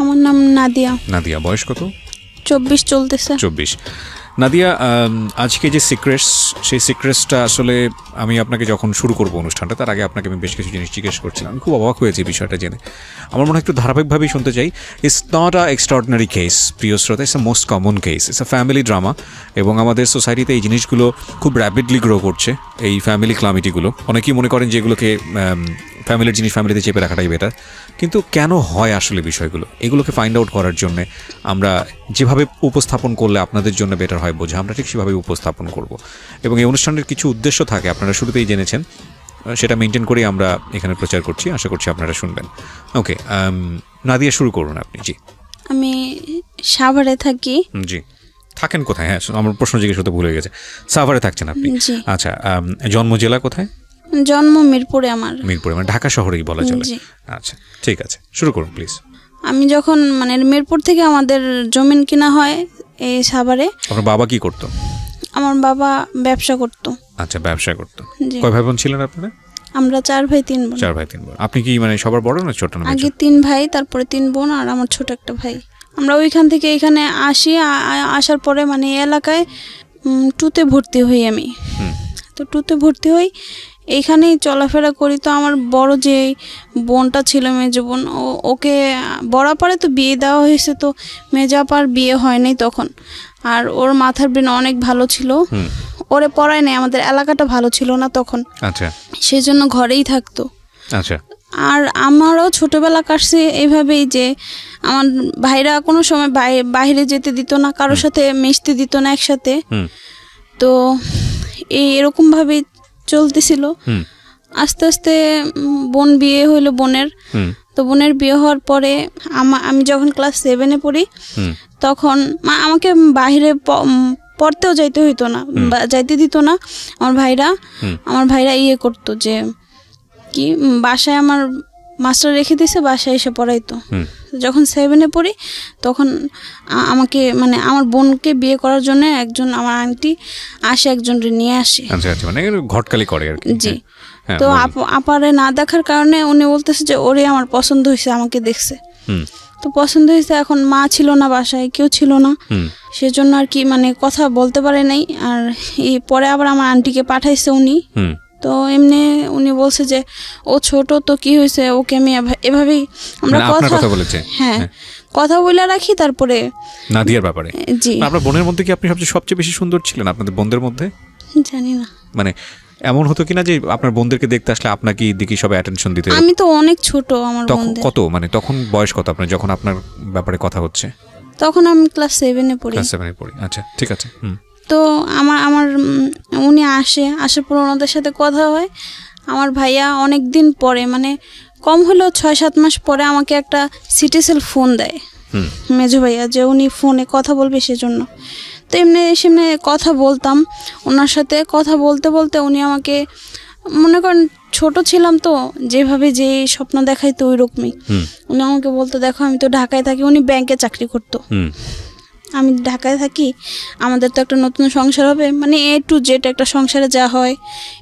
আমার নাম নাদিয়া। নাদিয়া, বয়স কত? 24 চলতেছে। 24। নাদিয়া, আজকে যে সিক্রেটস, সেই সিক্রেটসটা আসলে আমি আপনাকে যখন শুরু করবো অনুষ্ঠানটা, তার আগে আপনাকে আমি বেশ কিছু জিনিস জিজ্ঞেস করছিলাম। আমি খুব অবাক হয়েছি বিষয়টা জেনে। আমার মনে হয় একটু ধারাবাহিকভাবেই শুনতে চাই। It's not a extraordinary case, প্রিয় শ্রোতা, it's a most common case, it's a family drama. এবং আমাদের সোসাইটিতে এই জিনিসগুলো খুব র্যাপিডলি গ্রো করছে, এই ফ্যামিলি ক্লামিটিগুলো। অনেকেই মনে করেন যে এগুলোকে ফ্যামিলির জিনিস ফ্যামিলিতে চেপে রাখাটাই বেটার, কিন্তু কেন হয় আসলে বিষয়গুলো, এগুলোকে ফাইন্ড আউট করার জন্যে আমরা যেভাবে উপস্থাপন করলে আপনাদের জন্য বেটার হয় বোঝা, আমরা ঠিক সেভাবে উপস্থাপন করব। এবং এই অনুষ্ঠানের কিছু উদ্দেশ্য থাকে, আপনারা শুরুতেই জেনেছেন, সেটা মেনটেন করেই আমরা এখানে প্রচার করছি। আশা করছি আপনারা শুনবেন। ওকে, নাদিয়া, শুরু করুন আপনি। জি। আমি সাভারে থাকি। জি, থাকেন কোথায়? হ্যাঁ, আমার প্রশ্ন জিজ্ঞেস করতে ভুলে গেছে। সাভারে থাকছেন আপনি? আচ্ছা, জন্ম জেলা কোথায়? জন্ম মিরপুরে আমার। মিরপুরে, মানে ঢাকা শহরেই বলা চলে। আচ্ছা, ঠিক আছে, শুরু করুন প্লিজ। আমি যখন মানে মিরপুর থেকে আমাদের জমি কিনা হয় এই সাভারে। আপনার বাবা কি করতো? আমার বাবা ব্যবসা করতো। আচ্ছা, ব্যবসা করতো। কয় ভাই বোন ছিলেন আপনারা? আমরা 4 ভাই 3 বোন। 4 ভাই 3 বোন। আপনি কি মানে সবার বড় না ছোট? না, আগে 3 ভাই, তারপরে 3 বোন, আর আমার ছোট একটা ভাই। আমরা ওইখান থেকে এখানে আসি। আসার পরে মানে এলাকায় 2তে ভর্তি হই আমি। তো 2তে ভর্তি হই, এইখানেই চলাফেরা করি। তো আমার বড় যে বোনটা ছিল, মেজো বোন, ওকে বরাবরে তো বিয়ে দেওয়া হয়েছে, তো মেজাপার বিয়ে হয়নি তখন। আর ওর মাথার ব্রেন অনেক ভালো ছিল, ওরে পড়ায় নাই, আমাদের এলাকাটা ভালো ছিল না তখন। আচ্ছা, সেই জন্য ঘরেই থাকতো। আচ্ছা। আর আমারও ছোটবেলা কাটছে এইভাবেই যে আমার ভাইরা কোনো সময় বাইরে যেতে দিত না, কারোর সাথে মিশতে দিত না একসাথে। তো এরকমভাবেই চলতেছিল। আস্তে আস্তে বোন বিয়ে হইলো বোনের। তো বোনের বিয়ে হওয়ার পরে আমি যখন ক্লাস 7-এ পড়ি, তখন আমাকে বাইরে পড়তেও যাইতে হইতো না, যাইতে দিত না আমার ভাইরা ইয়ে করতো যে কি, বাসায় আমার মাস্টার রেখে দিয়েছে, বাসায় এসে পড়াইতো। যখন 7-এ পড়ি, তখন আমাকে মানে আমার বোনকে বিয়ে করার জন্য একজন আমার আন্টি আসে, একজনকে নিয়ে আসে। আচ্ছা আচ্ছা, মানে ঘটকালি করে আর কি। জি। তো আপারে না দেখার কারণে উনি বলতেছে যে ওরে আমার পছন্দ হয়েছে, আমাকে দেখছে। তো পছন্দ হয়েছে, এখন মা ছিল না বাসায়, কেউ ছিল না, সেজন্য আর কি মানে কথা বলতে পারে নাই। আর এই পরে আবার আমার আন্টিকে পাঠাইছে উনি। তো এমনি উনি বলছে যে ও ছোট, তো কি হয়েছে, ওকে আমি এভাবেই আমরা কথা বলেছে। হ্যাঁ, কথা বলে রাখি। তারপরে নাদিয়ার ব্যাপারে, জি, আপনার বোনের মধ্যে কি আপনি সবচেয়ে বেশি সুন্দর ছিলেন আপনাদের বোনদের মধ্যে? জানি না, মানে এমন হতো কিনা যে আপনার বোনদেরকে দেখতে আসলে আপনাকে দিকে সবাই অ্যাটেনশন দিতে? আমি তো অনেক ছোট, আমার বোনদের। কত মানে তখন বয়স কত আপনার যখন আপনার ব্যাপারে কথা হচ্ছে? তখন আমি ক্লাস 7-এ পড়ি। ক্লাস 7-এ পড়ি, আচ্ছা, ঠিক আছে। তো আমার উনি আসার পর ওনাদের সাথে কথা হয়। আমার ভাইয়া অনেক দিন পরে, মানে কম হলেও 6-7 মাস পরে আমাকে একটা সিটিসেল ফোন দেয় মেজো ভাইয়া, যে উনি ফোনে কথা বলবে সেজন্য। তো সেমনি কথা বলতাম ওনার সাথে। কথা বলতে বলতে উনি আমাকে, মনে করেন ছোট ছিলাম তো, যেভাবে যে স্বপ্ন দেখাইতো ওই রকমই উনি আমাকে বলতো, দেখো আমি তো ঢাকায় থাকি, উনি ব্যাংকে চাকরি করতো, আমি ঢাকায় থাকি, আমাদের তো একটা নতুন সংসার হবে, মানে A to Z একটা সংসারে যা হয়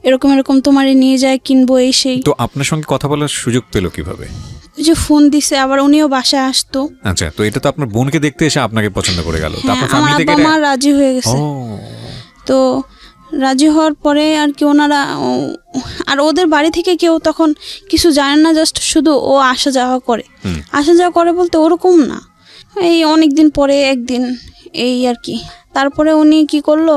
এরকম তোমারে নিয়ে যায়, কিনবো এই সেই। তো আপনার সঙ্গে কথা বলার সুযোগ পেলো কিভাবে? যে ফোন দিছে, আবার উনিও বাসায় আসতো। আচ্ছা, তো এটা তো আপনার বোনকে দেখতে এসে আপনাকে পছন্দ করে গেল। আমার বাবা মা রাজি হয়ে গেছে। তো রাজি হওয়ার পরে আর কি ওনারা, আর ওদের বাড়ি থেকে কেউ তখন কিছু জানেন না, জাস্ট শুধু ও আসা যাওয়া করে বলতে ওরকম না, এই অনেক দিন পরে একদিন এই আর কি। তারপরে উনি কি করলো,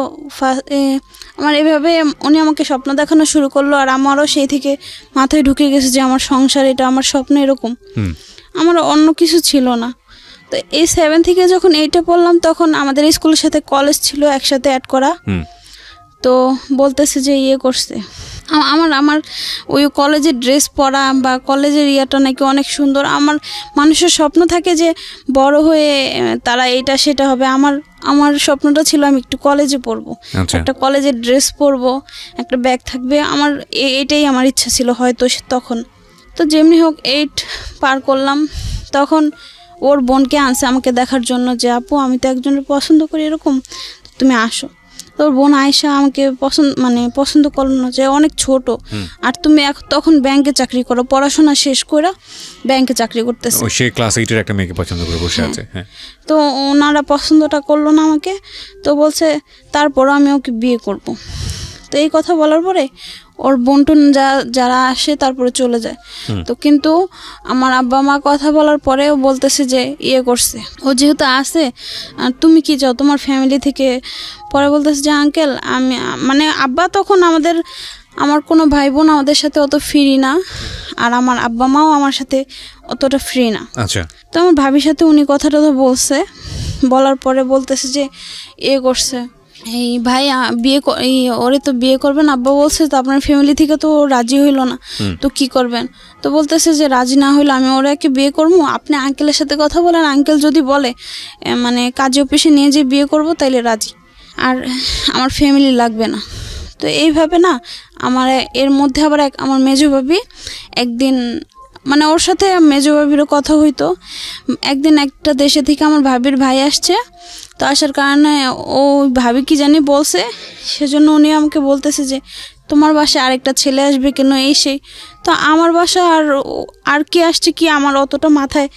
আমার এভাবে উনি আমাকে স্বপ্ন দেখানো শুরু করলো। আর আমারও সেই থেকে মাথায় ঢুকে গেছে যে আমার সংসার, এটা আমার স্বপ্ন এরকম, আমার অন্য কিছু ছিল না। তো এই 7 থেকে যখন 8-এ পড়লাম, তখন আমাদের স্কুলের সাথে কলেজ ছিল একসাথে অ্যাড করা। তো বলতেছে যে ইয়ে করছে, আমার ওই কলেজের ড্রেস পরা বা কলেজের ইয়াটা নাকি অনেক সুন্দর। আমার মানুষের স্বপ্ন থাকে যে বড় হয়ে তারা এটা সেটা হবে। আমার স্বপ্নটা ছিল আমি একটু কলেজে পড়বো, একটা কলেজের ড্রেস পরবো, একটা ব্যাগ থাকবে, আমার এটাই আমার ইচ্ছা ছিল হয়তো তখন। তো যেমনি হোক 8 পার করলাম, তখন ওর বোনকে আনছে আমাকে দেখার জন্য, যে আপু আমি তো একজনের পছন্দ করি এরকম, তুমি আসো। তোর বোন আয়েশা আমাকে পছন্দ করলো না, যে অনেক ছোট, আর তুমি তখন ব্যাংকে চাকরি করো, পড়াশোনা শেষ করে ব্যাংকে চাকরি করতেছে, সে ক্লাস 8 এর একটা মেয়েকে পছন্দ করে বসে আছে। হ্যাঁ, তো ওনারা পছন্দটা করলো না আমাকে, তো বলছে তারপরও আমি ওকে বিয়ে করব। তো এই কথা বলার পরে ওর বোনটুন যারা আসে তারপরে চলে যায়। তো কিন্তু আমার আব্বা মা কথা বলার পরেও বলতেছে যে ইয়ে করছে, ও যেহেতু আসে তুমি কি চাও তোমার ফ্যামিলি থেকে। পরে বলতেছে যে আঙ্কেল আমি আব্বা তখন আমার কোনো ভাই বোন আমাদের সাথে অত ফ্রি না, আর আমার আব্বা মাও আমার সাথে অতটা ফ্রি না। আচ্ছা, তো আমার ভাবির সাথে উনি কথাটা তো বলছে, বলার পরে বলতেছে যে ইয়ে করছে, এই ভাই ওরে তো বিয়ে করবেন, আব্বা বলছে তো আপনার ফ্যামিলি থেকে তো রাজি হইল না, তো কি করবেন। তো বলতেছে যে রাজি না হইলে আমি ওরাকে বিয়ে করবো, আপনি আঙ্কেলের সাথে কথা বলেন, আঙ্কেল যদি বলে কাজী অফিসে নিয়ে যে বিয়ে করব তাইলে রাজি, আর আমার ফ্যামিলি লাগবে না। তো এইভাবে না আমার এর মধ্যে আবার আমার মেজো ভাবি একদিন ওর সাথে মেজো ভাবিরও কথা হইতো, একদিন একটা দেশে থেকে আমার ভাবির ভাই আসছে, তো আসার কারণে ও ভাবি কি জানি বলছে, সেজন্য উনি আমাকে বলতেছে যে তোমার বাসায় আরেকটা ছেলে আসবে কেন, এই সেই। তো আমার বাসা আর কি আসছে কি আমার অতটা মাথায়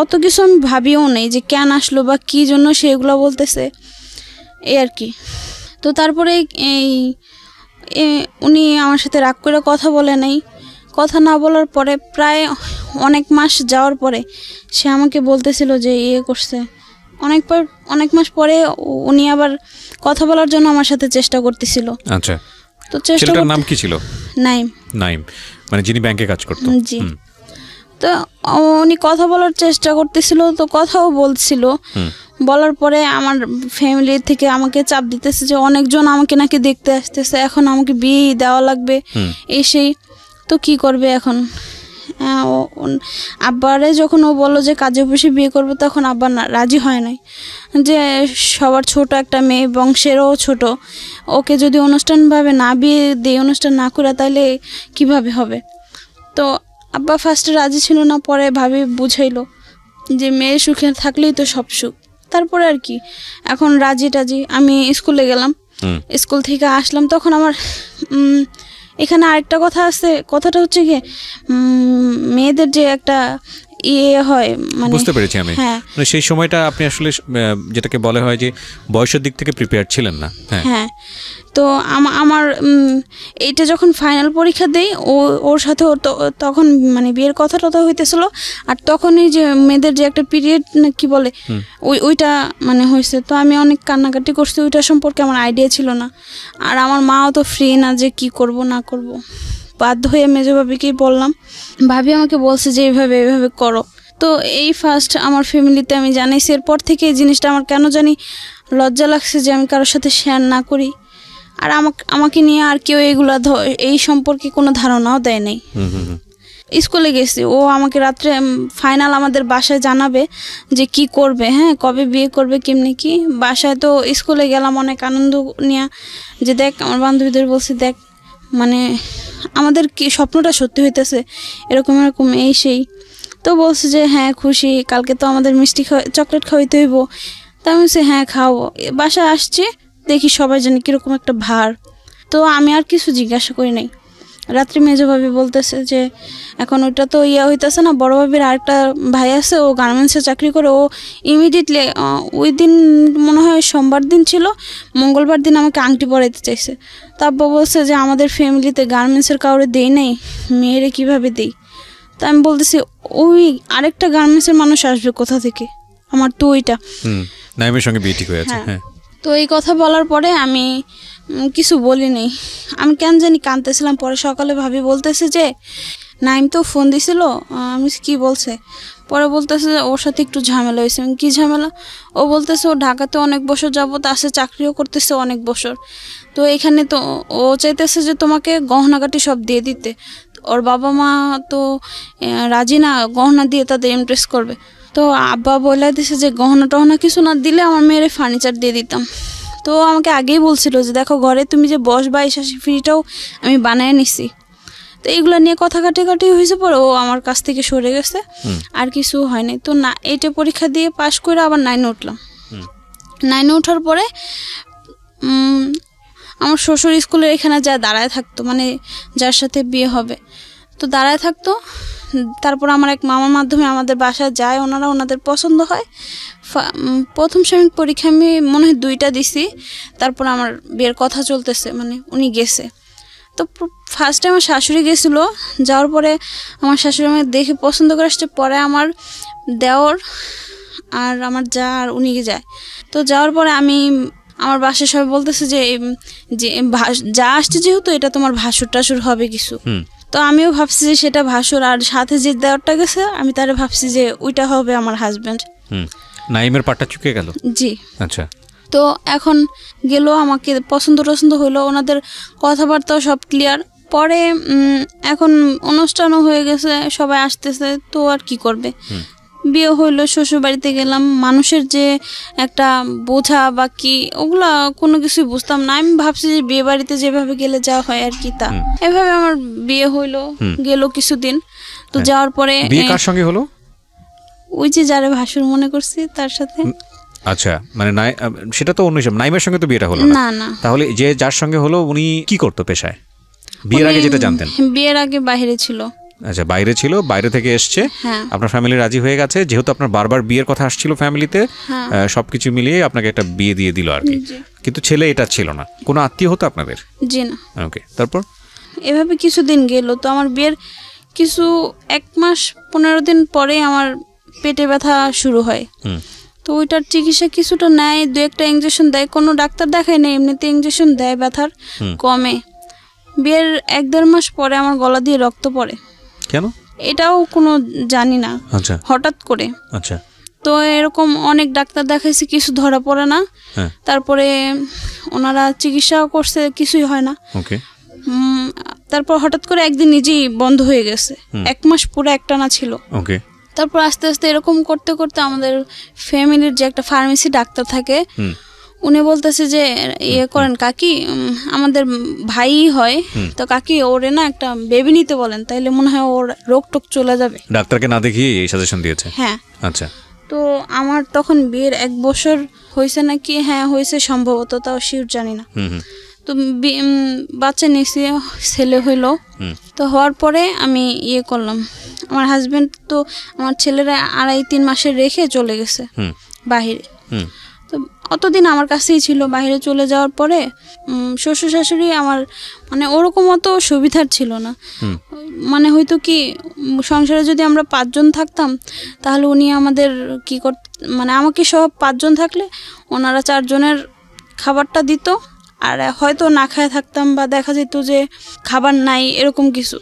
অত কিছু আমি ভাবিও নেই যে কেন আসলো বা কি জন্য সেগুলো বলতেছে, এই আর কি। তো তারপরে উনি আমার সাথে রাগ করে কথা বলে নাই, কথা না বলার পরে প্রায় অনেক মাস যাওয়ার পরে সে আমাকে বলতেছিল যে ইয়ে করছে, অনেক মাস পরে উনি আবার কথা বলার জন্য আমার সাথে চেষ্টা করতেছিল। আচ্ছা, তো ছেলেটার নাম কি ছিল? নাইম, যিনি ব্যাংকে কাজ করতো। জি। তো উনি কথা বলার চেষ্টা করতেছিল, তো কথাও বলছিল, বলার পরে আমার ফ্যামিলি থেকে আমাকে চাপ দিতেছে যে অনেকজন আমাকে নাকি দেখতে আসতেছে, এখন আমাকে বিয়ে দেওয়া লাগবে সেই। তো কি করবে এখন? আব্বারে যখন ও বললো যে কাজে অফিসে বিয়ে করবে, তখন আব্বা রাজি হয় নাই, যে সবার ছোট একটা মেয়ে, বংশেরও ছোট, ওকে যদি অনুষ্ঠানভাবে না বিয়ে দিয়ে অনুষ্ঠান না করে তাহলে কিভাবে হবে। তো আব্বা ফার্স্টে রাজি ছিল না, পরে ভাবি বুঝাইলো যে মেয়ে সুখে থাকলেই তো সব সুখ। তারপরে আর কি এখন রাজি আমি স্কুলে গেলাম, স্কুল থেকে আসলাম, তখন আমার এখানে আরেকটা কথা আছে, কথাটা হচ্ছে কি মেয়েদের যে একটা ইয়ে হয়, বুঝতে পেরেছি আমি। সেই সময়টা আপনি আসলে যেটাকে বলা হয় যে বয়সের দিক থেকে প্রিপেয়ার ছিলেন না। হ্যাঁ, তো আমার এইটা যখন ফাইনাল পরীক্ষা দেই, ওর সাথে তখন বিয়ের কথাটা তো হইতেছিল, আর তখনই যে মেয়েদের যে একটা পিরিয়ড না কি বলে ওইটা হয়েছে। তো আমি অনেক কান্নাকাটি করছি, ওইটা সম্পর্কে আমার আইডিয়া ছিল না, আর আমার মাও তো ফ্রি না যে কি করব না করব। বাধ্য হয়ে মেজো ভাবিকেই বললাম, ভাবি আমাকে বলছে যে এইভাবে করো। তো এই ফার্স্ট আমার ফ্যামিলিতে আমি জানাইছি, এরপর থেকে এই জিনিসটা আমার কেন জানি লজ্জা লাগছে যে আমি কারোর সাথে শেয়ার না করি, আর আমাকে নিয়ে আর কেউ এই সম্পর্কে কোনো ধারণাও দেয় নাই। স্কুলে গেছি, ও আমাকে রাত্রে ফাইনাল আমাদের বাসায় জানাবে যে কি করবে, কবে বিয়ে করবে, কেমনি কি। বাসায় তো স্কুলে গেলাম অনেক আনন্দ নিয়ে, যে দেখ আমার বান্ধবীদের বলছি, দেখ আমাদের কি স্বপ্নটা সত্যি হইতেছে, এরকম এই সেই। তো বলছে যে হ্যাঁ খুশি, কালকে তো আমাদের মিষ্টি চকলেট খাওয়াইতে হইব। তা আমি বলছি হ্যাঁ খাওয়াবো। বাসায় আসছে, দেখি সবাই জানি কীরকম একটা ভার। তো আমি আর কিছু জিজ্ঞাসা করি নাই। রাত্রি মেজো ভাবি বলতেছে যে এখন ওইটা তো হইতেছে না, বড় ভাবির আরেকটা ভাই আছে, ও গার্মেন্টসে চাকরি করে, ও ইমিডিয়েটলি ওই দিন মনে হয় সোমবার দিন ছিল, মঙ্গলবার দিন আমাকে আংটি পরাইতে চাইছে। তো আব্বা বলছে যে আমাদের ফ্যামিলিতে গার্মেন্টসের কাউরে দেই নাই, মেয়েরে কিভাবে দেই। তা আমি বলতেছি ওই আরেকটা গার্মেন্টসের মানুষ আসবে কোথা থেকে, আমার তো ওইটা নাইমের সঙ্গে বিয়ে ঠিক হয়ে আছে। হ্যাঁ, তো এই কথা বলার পরে আমি কিছু বলিনি, আমি কেন জানি কাঁদতেছিলাম। পরে সকালে ভাবি বলতেছে যে নাইম তো ফোন দিছিল, আমি কি বলছে, পরে বলতেছে যে ওর সাথে একটু ঝামেলা হয়েছে। কি ঝামেলা? ও বলতেছে ও ঢাকাতে অনেক বছর যাবত আসে, চাকরিও করতেছে অনেক বছর, তো এখানে তো ও চাইতেছে যে তোমাকে গহনাগাটি সব দিয়ে দিতে। ওর বাবা মা তো রাজি না গহনা দিয়ে তাদের ইমপ্রেস করবে। তো আব্বা বলে দিছে যে গহনা টহনা কিছু না দিলে আমার মেয়ের ফার্নিচার দিয়ে দিতাম। তো আমাকে আগেই বলছিল যে দেখো ঘরে তুমি যে বসবা, এই শাসি ফ্রিটাও আমি বানায় নিছি। তো এইগুলো নিয়ে কথা কাটাকাটি হয়েছে, পরে ও আমার কাছ থেকে সরে গেছে, আর কিছু হয়নি। তো না, 8 পরীক্ষা দিয়ে পাশ করে আবার 9 উঠলাম। 9 ওঠার পরে আমার শ্বশুর স্কুলের এখানে যা দাঁড়ায় থাকতো, মানে যার সাথে বিয়ে হবে, তো দাঁড়ায় থাকতো। তারপর আমার এক মামার মাধ্যমে আমাদের বাসায় যায়, ওনাদের পছন্দ হয়। প্রথম সাময়িক পরীক্ষা আমি মনে হয় 2টা দিছি, তারপর আমার বিয়ের কথা চলতেছে, মানে উনি গেছে। তো ফার্স্টে আমার শাশুড়ি গেছিলো, যাওয়ার পরে আমার শাশুড়ি আমাকে দেখে পছন্দ করে আসছে। পরে আমার দেওর আর আমার যা আর উনি যায়। তো যাওয়ার পরে আমার বাসায় সবাই বলতেছে যে যা আসছে যেহেতু এটা তোমার ভাসুর টাসুর হবে কিছু। তো আমিও ভাবছি যে সেটা ভাসুর, আর সাথে যে দেওরটা গেছে আমি তারে ভাবছি যে ওইটা হবে আমার হাজবেন্ড। নাইমের পাটটা চুকে গেল। জি। আচ্ছা। তো এখন গেল, আমাকে পছন্দ হইলো, ওনাদের কথাবার্তাও সব ক্লিয়ার। পরে এখন অনুষ্ঠানও হয়ে গেছে, সবাই আসতেছে, তো আর কি করবে, বিয়ে হইলো, শ্বশুর বাড়িতে গেলাম। মানুষের যে একটা বোঝা বা কি ওগুলা কোনো কিছুই বুঝতাম না। আমি ভাবছি যে বিয়ে বাড়িতে যেভাবে গেলে যা হয় আর কি তা, এভাবে আমার বিয়ে হইলো, গেল কিছুদিন। তো যাওয়ার পরে বিয়ে কার সঙ্গে হলো? ওই যে যারে ভাসুর মনে করছি তার সাথে। আচ্ছা, মানে সেটা তো অন্য হিসাব, নাইমের সঙ্গে তো বিয়েটা হলো না। না, তাহলে যে যার সঙ্গে হলো উনি কি করতো পেশায়? বিয়ের আগে যেটা জানতেন? বিয়ের আগে বাইরে ছিল। আচ্ছা, বাইরে ছিল, বাইরে থেকে এসছে, আপনার ফ্যামিলি রাজি হয়ে গেছে, যেহেতু আপনার বারবার বিয়ের কথা আসছিল ফ্যামিলিতে, সবকিছু মিলিয়ে আপনাকে একটা বিয়ে দিয়ে দিল আর কি। কিন্তু ছেলে এটা ছিল না, কোনো আত্মীয় হতো আপনাদের? জি না। ওকে, তারপর এভাবে কিছুদিন গেল। তো আমার বিয়ের 1 মাস 15 দিন পরে আমার পেটে ব্যথা শুরু হয়। তো ওইটার চিকিৎসা কিছুটা নেয়, 2-1টা ইঞ্জেকশন দেয়, কোনো ডাক্তার দেখায় না, এমনিতে ইঞ্জেকশন দেয়, ব্যথার কমে। বিয়ের 1-1.5 মাস পরে আমার গলা দিয়ে রক্ত পড়ে। কেন এটাও কোনো জানি না, আচ্ছা, হঠাৎ করে। আচ্ছা। তো এরকম অনেক ডাক্তার দেখাইছি, কিছু ধরা পড়ে না। তারপরে ওনারা চিকিৎসাও করছে, কিছুই হয় না। ওকে। তারপর হঠাৎ করে একদিন নিজেই বন্ধ হয়ে গেছে, 1 মাস পুরো একটানা ছিল। ওকে। তারপর আস্তে আস্তে এরকম করতে করতে আমাদের ফ্যামিলির যে একটা ফার্মেসি ডাক্তার থাকে, উনি বলতেছে যে ইয়ে করেন কাকি, আমাদের ভাই হয়, তো কাকি ওরে না একটা বেবি নিতে বলেন, তাইলে মনে হয় ওর রোগ টোক চলে যাবে। ডাক্তারকে না দেখিয়ে এই সাজেশন দিয়েছে? হ্যাঁ। আচ্ছা। তো আমার তখন বিয়ের 1 বছর হয়েছে নাকি, হ্যাঁ হয়েছে সম্ভবত, তাও শিওর জানি না। তো বাচ্চা নিয়েছি, ছেলে হইলো। তো হওয়ার পরে আমি ইয়ে করলাম, আমার হাজবেন্ড তো আমার ছেলেরা 2.5-3 মাসের রেখে চলে গেছে বাহিরে। তো অতদিন আমার কাছেই ছিল। বাহিরে চলে যাওয়ার পরে শ্বশুর শাশুড়ি আমার মানে ওরকম অত সুবিধার ছিল না। মানে হয়তো কি সংসারে যদি আমরা 5 জন থাকতাম তাহলে উনি আমাদের কি মানে আমাকে সব 5 জন থাকলে ওনারা 4 জনের খাবারটা দিত, আর হয়তো না খায় থাকতাম, বা দেখা যেত যে খাবার নাই, এরকম কিছু।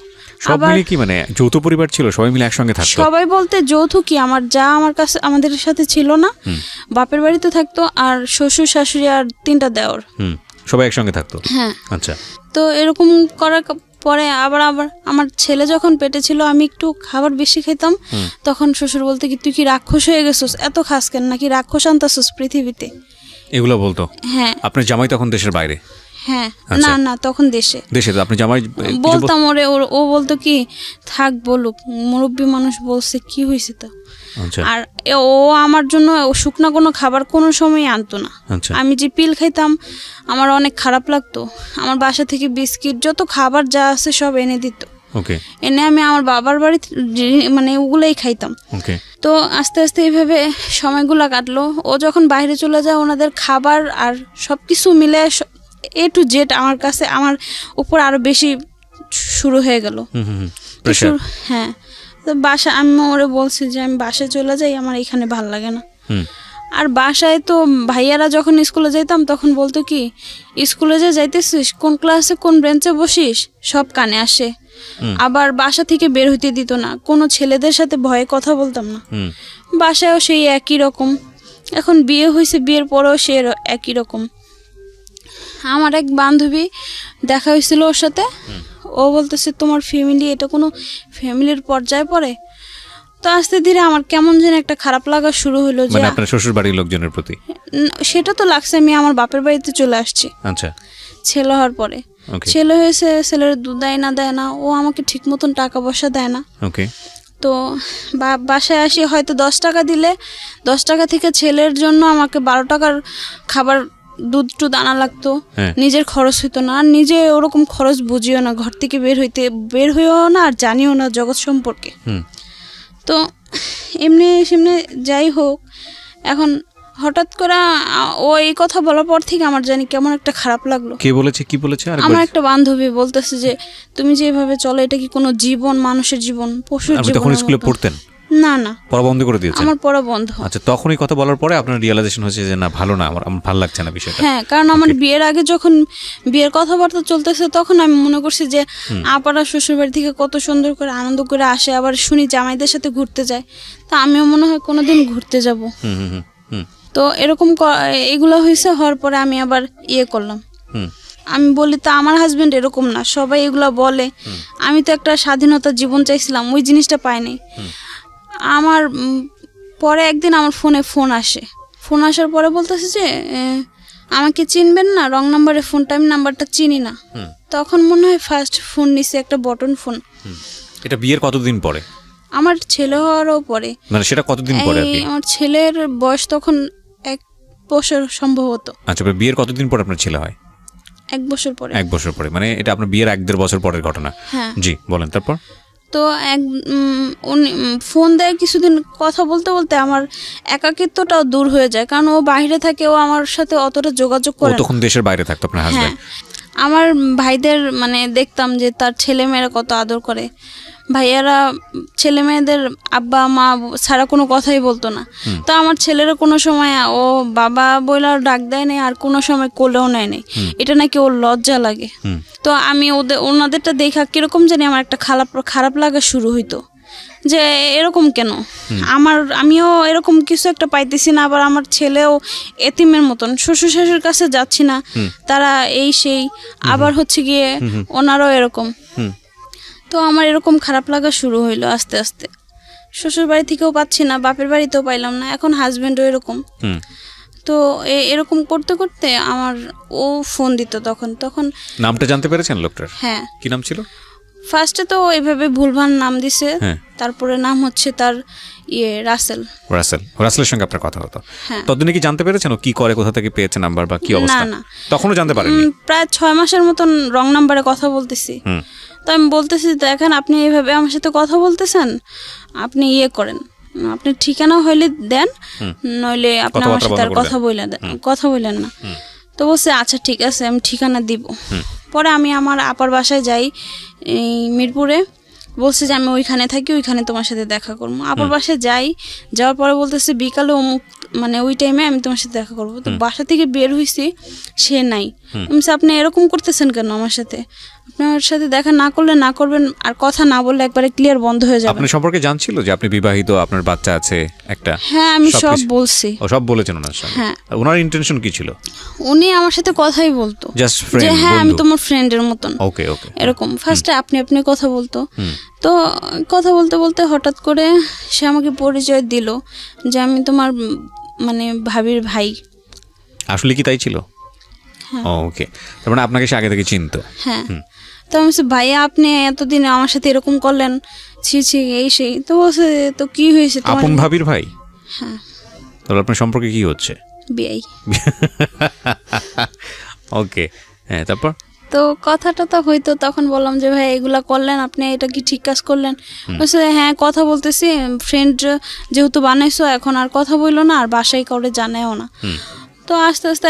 সব মিলে কি মানে যৌথ পরিবার ছিল, সবাই মিলে একসঙ্গে থাকতো? সবাই বলতে যৌথ কি, আমার যা আমার কাছে আমাদের সাথে ছিল না, বাপের বাড়িতে থাকতো, আর শ্বশুর শাশুড়ি আর 3টা দেওর, সবাই একসঙ্গে থাকতো। হ্যাঁ। আচ্ছা। তো এরকম করার পরে আবার আমার ছেলে যখন পেটে ছিল, আমি একটু খাবার বেশি খেতাম, তখন শ্বশুর বলতে কি তুই কি রাক্ষস হয়ে গেছিস, এত খাস কেন, নাকি রাক্ষস আনতাছিস পৃথিবীতে, এগুলো বলতো। হ্যাঁ। আপনার জামাই তখন দেশের বাইরে? হ্যাঁ। না না, তখন দেশে। তো আপনি জামাই বলতাম ওরে, ও বলতো কি থাক বলুক, মুরব্বী মানুষ বলছে, কি হয়েছে তো। আর ও আমার জন্য শুকনা কোনো খাবার কোনো সময় আনতো না। আমি যে পিল খাইতাম আমার অনেক খারাপ লাগতো, আমার বাসা থেকে বিস্কিট যত খাবার যা আছে সব এনে দিত। এনে আমি আমার বাবার বাড়িতে মানে ওগুলাই খাইতাম। তো আস্তে আস্তে এইভাবে সময়গুলো কাটলো। ও যখন বাইরে চলে যায়, ওনাদের খাবার আর সবকিছু মিলে A to Z আমার কাছে, আমার উপর আরো বেশি শুরু হয়ে গেল। হ্যাঁ। তো আমি ওরে বলছি যে আমি বাসায় চলে যাই, আমার এখানে ভাল লাগে না। আর বাসায় তো ভাইয়ারা যখন স্কুলে যাইতাম তখন বলতো কি, স্কুলে যে যাইতেছিস, কোন ক্লাসে কোন বেঞ্চে বসিস, সব কানে আসে। আবার বাসা থেকে বের হইতে দিত না, কোনো ছেলেদের সাথে ভয়ে কথা বলতাম না। বাসায়ও সেই একই রকম। এখন বিয়ে হয়েছে, বিয়ের পরেও সে একই রকম। আমার এক বান্ধবী দেখা হয়েছিল ওর সাথে, ও বলতেছে তোমার ফ্যামিলি এটা কোনো ফ্যামিলির পর্যায়ে পড়ে। তো আস্তে ধীরে আমার কেমন যেন একটা খারাপ লাগা শুরু হলো, যে আপনার শ্বশুর বাড়ির লোকজনের প্রতি। সেটা তো লাগছে, আমি আমার বাপের বাড়িতে চলে আসছি। আচ্ছা। ছেলে হওয়ার পরে, ছেলে হয়েছে, ছেলের দুধ দেয় না, ও আমাকে ঠিক মতন টাকা পয়সা দেয় না। তো বাসায় আসি, হয়তো 10 টাকা দিলে 10 টাকা থেকে ছেলের জন্য আমাকে 12 টাকার খাবার দুধ টুধ আনা লাগতো, নিজের খরচ হইতো না, আর নিজে ওরকম খরচ বুঝিও না, ঘর থেকে বের হইও না, আর জানিও না জগৎ সম্পর্কে। তো এমনি সেমনি যাই হোক, এখন হঠাৎ করে ও এই কথা বলার পর থেকে আমার জানি কেমন একটা খারাপ লাগলো। কে বলেছে, কি বলেছে? আমার একটা বান্ধবী বলতেছে যে তুমি যে এভাবে চলো, এটা কি কোনো জীবন, মানুষের জীবন, পশুর জীবন? তখন স্কুলে পড়তেন? না না, পড়া বন্ধ করে দিয়েছেন? আমার পড়া বন্ধ। আচ্ছা, তখনই কথা বলার পরে আপনার রিয়েলাইজেশন হয়েছে যে না, ভালো না, আমার ভালো লাগছে না বিষয়টা। হ্যাঁ, কারণ আমার বিয়ের আগে যখন বিয়ের কথাবার্তা চলতেছে তখন আমি মনে করছি যে আপারা শ্বশুরবাড়ি থেকে কত সুন্দর করে আনন্দ করে আসে, আবার শুনি জামাইদের সাথে ঘুরতে যায়, তা আমিও মনে হয় কোনোদিন ঘুরতে যাব। তো এরকম এগুলো হওয়ার পরে আমি আবার করলাম। আমি বলি তা আমার হাজবেন্ড এরকম না, সবাই এগুলা বলে, আমি তো একটা স্বাধীনতার জীবন চাইছিলাম, ওই জিনিসটা পাইনি। আমার পরে একদিন আমার ফোন আসে, ফোন আসার পরে বলতেছে যে আমাকে চিনবেন না, রং নাম্বারে ফোনটা, আমি নাম্বারটা চিনি না। তখন মনে হয় ফার্স্ট ফোন নিছে, একটা বটন ফোন। এটা বিয়ের কতদিন পরে? আমার ছেলে হওয়ারও পরে। মানে সেটা কতদিন পরে? আমার ছেলের বয়স তখন 1 বছর সম্ভবত। আচ্ছা, বিয়ের কতদিন পরে আপনার ছেলে হয়? 1 বছর পরে। 1 বছর পরে, মানে এটা আপনার বিয়ের 1-1.5 বছর পরের ঘটনা? হ্যাঁ। জি, বলেন তারপর। তো ফোন দেয়, কিছুদিন কথা বলতে বলতে আমার একাকিত্বটাও দূর হয়ে যায়, কারণ ও বাইরে থাকে, ও আমার সাথে অতটা যোগাযোগ করে না। তখন দেশের বাইরে থাকতো আপনার হাজবেন্ড? আমার ভাইদের মানে দেখতাম যে তার ছেলে মেয়েরা কত আদর করে, ভাইয়ারা ছেলে মেয়েদের আব্বা মা ছাড়া কোনো কথাই বলতো না। তো আমার ছেলেরা কোনো সময় ও বাবা বইলা ডাক দেয় নাই, আর কোনো সময় কোলেও নেয় নাই, এটা নাকি ওর লজ্জা লাগে। তো আমি ওনাদেরটা দেখা কিরকম জানি আমার একটা খারাপ লাগা শুরু হইতো, যে এরকম কেন, আমিও এরকম কিছু একটা পাইতেছি না, আবার আমার ছেলেও এতিমের মতন, শ্বশুর শাশুড়ির কাছে যাচ্ছি না, তারা এই সেই, আবার হচ্ছে গিয়ে ওনারাও এরকম। তো আমার এরকম খারাপ লাগা শুরু হইলো আস্তে আস্তে, শ্বশুর বাড়ি থেকেও পাচ্ছি না, বাপের বাড়িতেও পাইলাম না, এখন হাজবেন্ডও এরকম। তো এরকম করতে করতে আমার ও ফোন দিত, তখন নামটা জানতে পেরেছেন লোকটার? হ্যাঁ। কি নাম ছিল? ফার্স্টে তো এইভাবে ভুলভাল নাম দিছে, তারপরে নাম হচ্ছে তার রাসেলের সঙ্গে আপনার কথা হতো? ততদিনে কি জানতে পেরেছেন ও কি করে, কোথা থেকে পেয়েছে নাম্বার বা কি অবস্থা? না, তখনও জানতে পারেননি? প্রায় 6 মাসের মতন রং নাম্বারে কথা বলতেছি। তো আমি বলতেছি, দেখেন আপনি এইভাবে আমার সাথে কথা বলতেছেন, আপনি করেন, আপনি ঠিকানা হইলে দেন, নইলে আপনি আমার সাথে আর কথা বললেন না। তো বলছে আচ্ছা ঠিক আছে, আমি ঠিকানা দিব। পরে আমি আমার আপার বাসায় যাই মিরপুরে, বলছে যে আমি ওইখানে থাকি, ওইখানে তোমার সাথে দেখা করবো। আপার বাসায় যাওয়ার পরে বলতেছে বিকালে মানে ওই টাইমে আমি তোমার সাথে দেখা করবো। তো বাসা থেকে বের হয়েছি, সে নাই। আপনি এরকম করতেছেন কেন আমার সাথে? আপনার সাথে দেখা না করলে না করবেন, আর কথা না বললে একবারে ক্লিয়ার বন্ধ হয়ে যাবে। আপনার সম্পর্কে জানছিল যে আপনি বিবাহিত, আপনার বাচ্চা আছে একটা? হ্যাঁ, আমি সব বলছি। ও সব বলেছেন ওনার সাথে? হ্যাঁ। ওনার ইন্টেনশন কি ছিল? উনি আমার সাথে কথাই বলতো, জাস্ট ফ্রেন্ড, যে হ্যাঁ আমি তোমার ফ্রেন্ডের মতন। ওকে ওকে, এরকম ফার্স্টে আপনি কথা বলতো। তো কথা বলতে বলতে হঠাৎ করে সে আমাকে পরিচয় দিল যে আমি তোমার মানে ভাবির ভাই। আসলে কি তাই ছিল? ওকে, তার মানে আপনাকে সে আগে থেকে চিনতো? হ্যাঁ। তো আমি বলছি ভাইয়া আপনি এতদিন আমার সাথে এরকম করলেন, ছি এই সেই। তো বলছে তো কি হয়েছে? আপন ভাবির ভাই? হ্যাঁ। তাহলে আপনার সম্পর্কে কি হচ্ছে? বিয়ে। ওকে, হ্যাঁ, তারপর? তো কথাটা তো হইতো, তখন বললাম যে ভাই এগুলা করলেন আপনি, এটা কি ঠিক কাজ করলেন? বলছে হ্যাঁ কথা বলতেছি, ফ্রেন্ড যেহেতু বানাইছো এখন আর কথা বললো না, আর বাসায় করে জানায়ও না। তো আস্তে আস্তে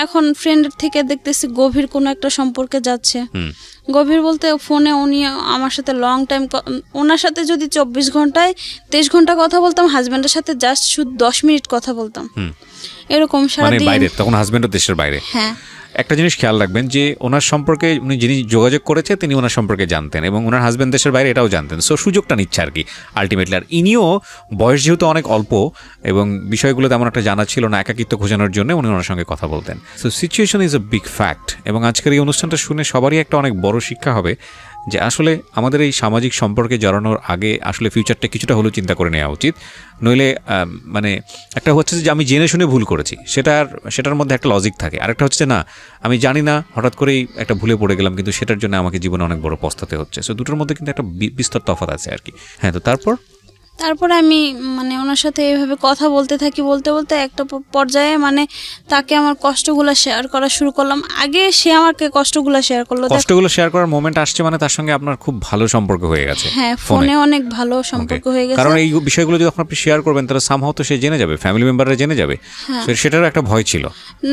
এখন ফ্রেন্ডের থেকে দেখতেছি গভীর কোনো একটা সম্পর্কে যাচ্ছে। গভীর বলতে ফোনে উনি আমার সাথে লং টাইম, ওনার সাথে যদি 24 ঘন্টায় 23 ঘন্টা কথা বলতাম, হাজব্যান্ডের সাথে জাস্ট শুধু 10 মিনিট কথা বলতাম, এরকম সারাদিন। বাইরে তখন হাজব্যান্ডও দেশের বাইরে? হ্যাঁ। একটা জিনিস খেয়াল রাখবেন যে ওনার সম্পর্কে উনি যিনি যোগাযোগ করেছে তিনি ওনার সম্পর্কে জানতেন, এবং ওনার হাজব্যান্ড দেশের বাইরে এটাও জানতেন। সো সুযোগটা নিচ্ছে আর কি আলটিমেটলি। আর ইনিও বয়স যেহেতু অনেক অল্প এবং বিষয়গুলো তেমন একটা জানা ছিল না, একাকিত্ব খোঁজানোর জন্য উনি ওনার সঙ্গে কথা বলতেন। So situation is a big fact. এবং আজকের এই অনুষ্ঠানটা শুনে সবারই একটা অনেক বড় শিক্ষা হবে যে আসলে আমাদের এই সামাজিক সম্পর্কে জড়ানোর আগে আসলে ফিউচারটা কিছুটা হলেও চিন্তা করে নেওয়া উচিত। নইলে মানে একটা হচ্ছে যে আমি জেনে শুনে ভুল করেছি, সেটার মধ্যে একটা লজিক থাকে। আরেকটা হচ্ছে না আমি জানি না, হঠাৎ করেই একটা ভুলে পড়ে গেলাম, কিন্তু সেটার জন্য আমাকে জীবনে অনেক বড় পস্তাতে হচ্ছে। সো দুটোর মধ্যে কিন্তু একটা বিস্তর তফাৎ আছে আর কি। হ্যাঁ, তো তারপর? তারপরে আমি মানে ওনার সাথে এইভাবে কথা বলতে থাকি, বলতে বলতে একটা পর্যায়ে মানে তাকে আমার কষ্টগুলো শেয়ার করা শুরু করলাম। আগে সে আমাকে কষ্টগুলো শেয়ার করলো। কষ্টগুলো শেয়ার করার মোমেন্ট আসছে মানে তার সঙ্গে আপনার খুব ভালো সম্পর্ক হয়ে গেছে। হ্যাঁ, ফোনে অনেক ভালো সম্পর্ক হয়ে গেছে। কারণ এই বিষয়গুলো যদি আপনি শেয়ার করবেন তাহলে সামহাও তো সে জেনে যাবে, ফ্যামিলি মেম্বাররা জেনে যাবে, সেটারও একটা ভয় ছিল।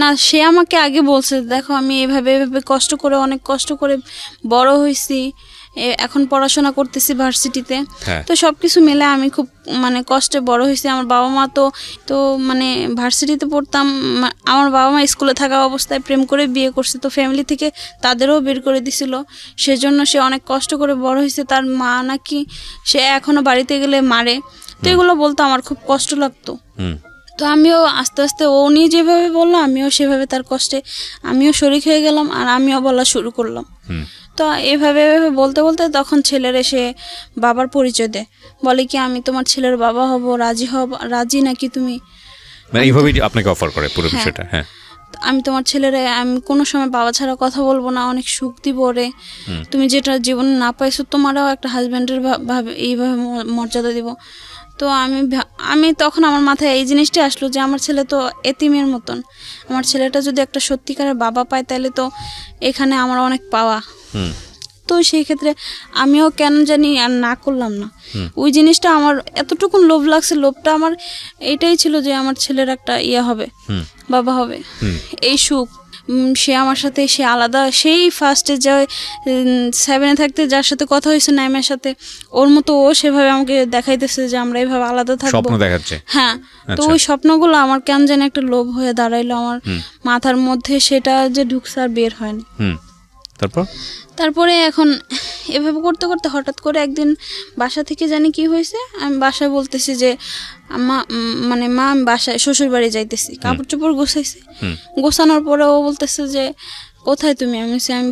না, সে আমাকে আগে বলছে, দেখো আমি এভাবে কষ্ট করে অনেক কষ্ট করে বড় হয়েছি, এখন পড়াশোনা করতেছি ভার্সিটিতে। তো সবকিছু মিলে আমি খুব মানে কষ্টে বড় হয়েছি। আমার বাবা মা তো মানে ভার্সিটিতে পড়তাম, আমার বাবা মা স্কুলে থাকা অবস্থায় প্রেম করে বিয়ে করছে, তো ফ্যামিলি থেকে তাদেরও বের করে দিছিল। সেজন্য সে অনেক কষ্ট করে বড় হয়েছে। তার মা নাকি সে এখনো বাড়িতে গেলে মারে, তো এগুলো বলতো আমার খুব কষ্ট লাগতো। তো আমিও আস্তে আস্তে ও নিয়ে যেভাবে বললো আমিও সেভাবে তার কষ্টে আমিও শরিক হয়ে গেলাম, আর আমিও বলা শুরু করলাম। তো এভাবে বলতে বলতে তখন ছেলের এসে বাবার পরিচয় দেয়, বলে কি আমি তোমার ছেলের বাবা হব, রাজি নাকি তুমি? মানে এইভাবেই আপনাকে অফার করে পুরো বিষয়টা। হ্যাঁ, আমি তোমার ছেলেরে আমি কোনো সময় বাবা ছাড়া কথা বলবো না, অনেক সুখ দিব রে, তুমি যেটা জীবনে না পাইছো তোমারও একটা হাজব্যান্ডের ভাবে এইভাবে মর্যাদা দিব। তো আমি তখন আমার মাথায় এই জিনিসটা আসলো যে আমার ছেলে তো এতিমের মতন, আমার ছেলেটা যদি একটা সত্যিকারের বাবা পায় তাহলে তো এখানে আমার অনেক পাওয়া। তো সেই ক্ষেত্রে আমিও কেন জানি আর না করলাম না। ওই জিনিসটা আমার এতটুকু লোভ লাগছে, লোভটা আমার এইটাই ছিল যে আমার ছেলের একটা ইয়ে হবে, বাবা হবে, এই সুখ। সে আমার সাথে সে আলাদা, সেই ফার্স্টে যে 7-এ থাকতে যার সাথে কথা হয়েছে নাইমের সাথে, ওর মতো ও সেভাবে আমাকে দেখাইতেছে যে আমরা এইভাবে আলাদা থাকবো, স্বপ্ন দেখাচ্ছে। হ্যাঁ, তো ওই স্বপ্নগুলো আমার কেন জানি একটা লোভ হয়ে দাঁড়াইলো আমার মাথার মধ্যে, সেটা যে ঢুকছে আর বের হয়নি। তারপরে এখন এভাবে করতে করতে হঠাৎ করে একদিন বাসা থেকে জানি কি হয়েছে, আমি বাসায় বলতেছি যে মা আমি বাসায় শ্বশুর বাড়ি যাইতেছি, কাপড় চোপড় গোছাইছি। গোছানোর পরে ও বলতেছে যে কোথায় তুমি? আমি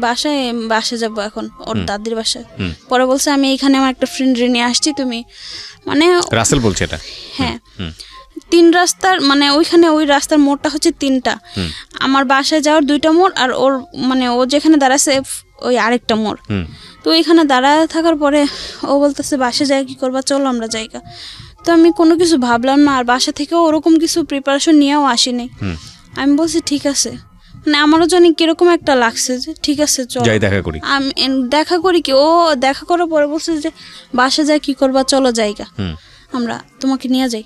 বাসায় যাবো এখন, ওর দাদির বাসায়। পরে বলছে আমি এখানে আমার একটা ফ্রেন্ড নিয়ে আসছি, তুমি মানে রাসেল বলছে এটা। হ্যাঁ, 3 রাস্তার মানে ওইখানে ওই রাস্তার মোড়টা হচ্ছে 3টা, আমার বাসায় যাওয়ার 2টা মোড়, আর ওর মানে ও যেখানে দাঁড়াছে ওই আরেকটা মোড়। তো ওইখানে দাঁড়ায় থাকার পরে ও বলতেছে বাসায় যাই কি করবা, চলো আমরা জায়গা। তো আমি কোনো কিছু ভাবলাম না, আর বাসা থেকেও ওরকম কিছু প্রিপারেশন নিয়েও আসিনি। আমি বলছি ঠিক আছে, মানে আমারও জানি কিরকম একটা লাগছে যে ঠিক আছে চলো আমি দেখা করি। কি ও দেখা করার পরে বলছে যে বাসা যায় কি করবা, চলো জায়গা, আমরা তোমাকে নিয়ে যাই।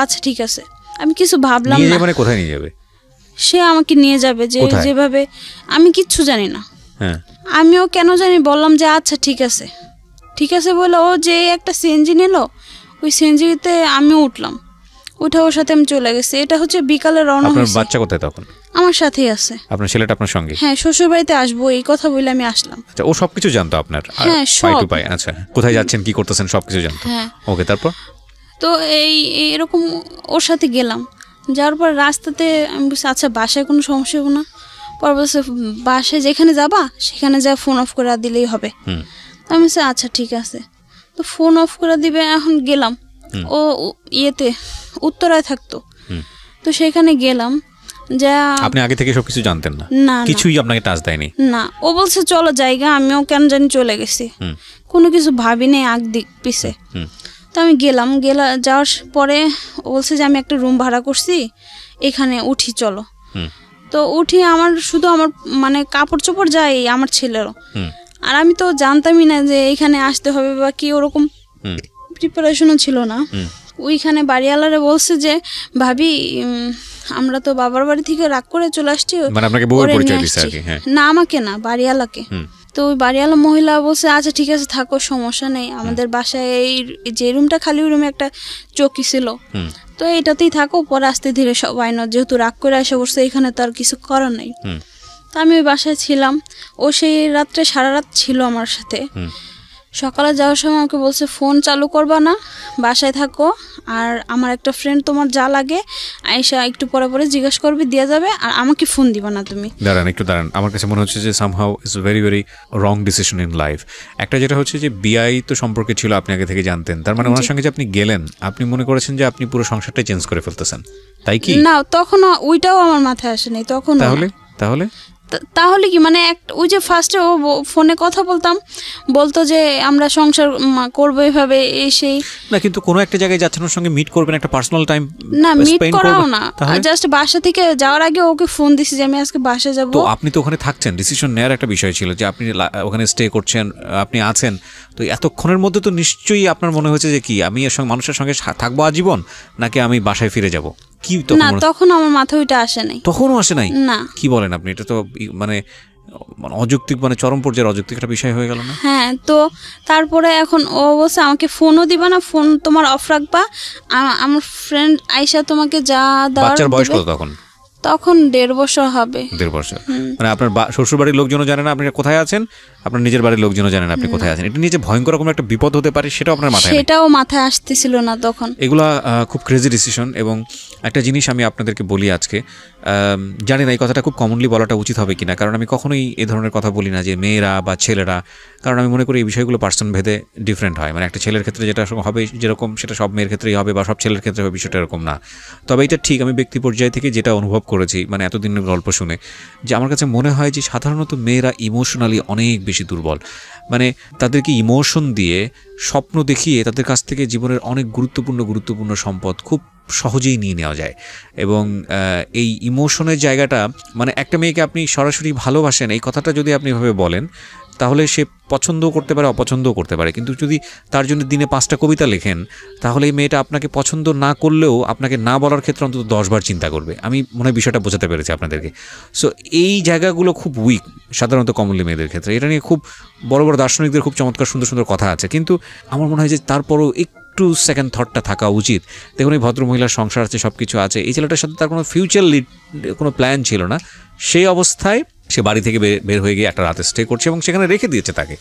আচ্ছা ঠিক আছে। আমি কিছু ভাবলাম না। মানে কোথায় নিয়ে যাবে? সে আমাকে নিয়ে যাবে যে যেভাবে, আমি কিচ্ছু জানি না। আমিও কেন জানি বললাম যে আচ্ছা ঠিক আছে ঠিক আছে বলে ও যে একটা সিএনজি নিল, ওই সিএনজিতে আমিও উঠলাম, উঠে ওর সাথে আমি চলে গেছি। এটা হচ্ছে বিকালে রওনা হয়েছে। আপনার বাচ্চা কোথায় তখন? আমার সাথেই আছে। আপনার ছেলেটা আপনার সঙ্গে? হ্যাঁ, শ্বশুর বাড়িতে আসবো এই কথা বলে আমি আসলাম। আচ্ছা, ও সবকিছু জানতো আপনার? হ্যাঁ, সব। আচ্ছা, কোথায় যাচ্ছেন কি করতেছেন সবকিছু জানতো? হ্যাঁ। ওকে, তারপর? তো এরকম ওর সাথে গেলাম, যাওয়ার পর রাস্তাতে আমি বলছি আচ্ছা বাসায় কোনো সমস্যা হবে না। পর বলছে বাসায় যেখানে যাবা সেখানে যা ফোন অফ করে দিলেই হবে। আমি বলছি আচ্ছা ঠিক আছে। তো ফোন অফ করে দিবে। এখন গেলাম, ও ইয়েতে উত্তরায় থাকতো, তো সেখানে গেলাম। যা আপনি আগে থেকে সবকিছু জানতেন না? না, কিছুই আপনাকে টাচ দেয়নি? না, ও বলছে চলো জায়গা, আমিও কেন জানি চলে গেছি, কোনো কিছু ভাবিনি আগ দিক পিছে। তো আমি যাওয়ার পরে ও বলছে যে আমি একটা রুম ভাড়া করছি, এখানে উঠি চলো। তো উঠি, আমার শুধু আমার মানে কাপড় চোপড় যায় আমার ছেলেরও, আর আমি তো জানতামই না যে এখানে আসতে হবে বা কি, ওরকম প্রিপারেশনও ছিল না। ওইখানে বাড়িওয়ালারে বলছে যে ভাবি আমরা তো বাবার বাড়ি থেকে রাগ করে চলে আসছি, মানে আপনাকে বউয়ের পরিচয় দিছে আর কি? না, আমাকে না, বাড়িওয়ালাকে। তো ওই বাড়িওয়ালা মহিলা বলছে আচ্ছা ঠিক আছে থাকো, সমস্যা নেই, আমাদের বাসায় এই যে রুমটা খালি ওই রুমে একটা চৌকি ছিল, তো এইটাতেই থাকো, পরে আস্তে ধীরে সবাই না, যেহেতু রাগ করে এসে বসছে এখানে তো আর কিছু করার নেই। তো আমি ওই বাসায় ছিলাম, ও সেই রাত্রে সারা রাত ছিল আমার সাথে। সকালে যাওয়ার সময় আমাকে বলছে ফোন চালু করবা না, বাসায় থাকো, আর আমার একটা ফ্রেন্ড তোমার যা লাগে আয়েশা একটু পরে পরে জিজ্ঞেস করবি, দিয়ে যাবে, আর আমাকে ফোন দিবা না তুমি। দাঁড়ান, আমার কাছে মনে হচ্ছে যে somehow it's very very wrong decision in life. একটা যেটা হচ্ছে যে বিআই তো সম্পর্কে ছিল, আপনি আগে থেকে জানতেন, তার মানে ওনার সঙ্গে যে আপনি গেলেন, আপনি মনে করেছেন যে আপনি পুরো সংসারটাই চেঞ্জ করে ফেলতেছেন, তাই কি? না, তখন ওইটাও আমার মাথায় আসে নাই তখন। তাহলে তাহলে কি মানে ওই যে ফার্স্টে ও ফোনে কথা বলতো যে আমরা সংসার করবো এভাবে সেই না, কিন্তু কোনো একটা জায়গায় যাচ্ছেন ওর সঙ্গে মিট করবেন, একটা পার্সোনাল টাইম না মিট করাও না, জাস্ট বাসা থেকে যাওয়ার আগে ওকে ফোন দিছি যে আমি আজকে বাসা যাব। তো আপনি তো ওখানে থাকছেন, ডিসিশন নেওয়ার একটা বিষয় ছিল যে আপনি ওখানে স্টে করছেন, আপনি আছেন, তো এতক্ষণের মধ্যে তো নিশ্চয়ই আপনার মনে হয়েছে যে কি আমি এর সঙ্গে মানুষের সঙ্গে থাকবো আজীবন নাকি আমি বাসায় ফিরে যাব, কি না তখন আমার মাথায় ওইটা আসে নাই। তখনও আসে নাই? না। কি বলেন আপনি, এটা তো মানে অযৌক্তিক, মানে চরম পর্যায়ের অযৌক্তিক একটা বিষয় হয়ে গেল না? হ্যাঁ, তো তারপরে এখন ও বলছে আমাকে ফোনও দিবা না, ফোন তোমার অফ রাখবা, আমার ফ্রেন্ড আইসা তোমাকে যা দেওয়ার। বাচ্চার বয়স কত তখন? তখন 1.5 বছর হবে। 1.5 বছর, মানে আপনার শ্বশুর বাড়ির লোকজনও জানে না আপনি কোথায় আছেন, আপনার নিজের বাড়ির লোকজনও জানে না আপনি কোথায় আছেন। এটা নিয়ে যে ভয়ঙ্কর রকম একটা বিপদ হতে পারে সেটাও আপনার মাথায়, সেটাও মাথায় আসতেছিল না তখন। এগুলা খুব ক্রেজি ডিসিশন। এবং একটা জিনিস আমি আপনাদেরকে বলি আজকে, জানি না এই কথাটা খুব কমনলি বলাটা উচিত হবে কিনা, কারণ আমি কখনোই এই ধরনের কথা বলি না যে মেয়েরা বা ছেলেরা, কারণ আমি মনে করি এই বিষয়গুলো পার্সন ভেদে ডিফারেন্ট হয়। মানে একটা ছেলের ক্ষেত্রে যেটা হবে যেরকম সেটা সব মেয়ের ক্ষেত্রেই হবে বা সব ছেলের ক্ষেত্রে হবে, বিষয়টা এরকম না। তবে এটা ঠিক আমি ব্যক্তি পর্যায় থেকে যেটা অনুভব করেছি, মানে এতদিনের গল্প শুনে, যে আমার কাছে মনে হয় যে সাধারণত মেয়েরা ইমোশনালি অনেক বেশি দুর্বল। মানে তাদেরকে ইমোশন দিয়ে, স্বপ্ন দেখিয়ে তাদের কাছ থেকে জীবনের অনেক গুরুত্বপূর্ণ সম্পদ খুব সহজেই নিয়ে নেওয়া যায়। এবং এই ইমোশনের জায়গাটা, মানে একটা মেয়েকে আপনি সরাসরি ভালোবাসেন এই কথাটা যদি আপনি এভাবে বলেন তাহলে সে পছন্দও করতে পারে অপছন্দও করতে পারে, কিন্তু যদি তার জন্য দিনে 5টা কবিতা লেখেন তাহলে এই মেয়েটা আপনাকে পছন্দ না করলেও আপনাকে না বলার ক্ষেত্রে অন্তত 10 বার চিন্তা করবে। আমি মনে হয় বিষয়টা বোঝাতে পেরেছি আপনাদেরকে। সো এই জায়গাগুলো খুব উইক সাধারণত কমনলি মেয়েদের ক্ষেত্রে। এটা নিয়ে খুব বড় বড় দার্শনিকদের খুব চমৎকার সুন্দর কথা আছে, কিন্তু আমার মনে হয় যে তারপরও একটু সেকেন্ড থটটা থাকা উচিত। দেখুন এই ভদ্রমহিলার সংসার আছে, সব কিছু আছে, এই ছেলেটার সাথে তার কোনো ফিউচার কোনো প্ল্যান ছিল না। সেই অবস্থায় সে বাড়ি থেকে বের হয়ে গিয়ে একটা রাতে স্টে করছে এবং সেখানে রেখে দিয়েছে তাকে,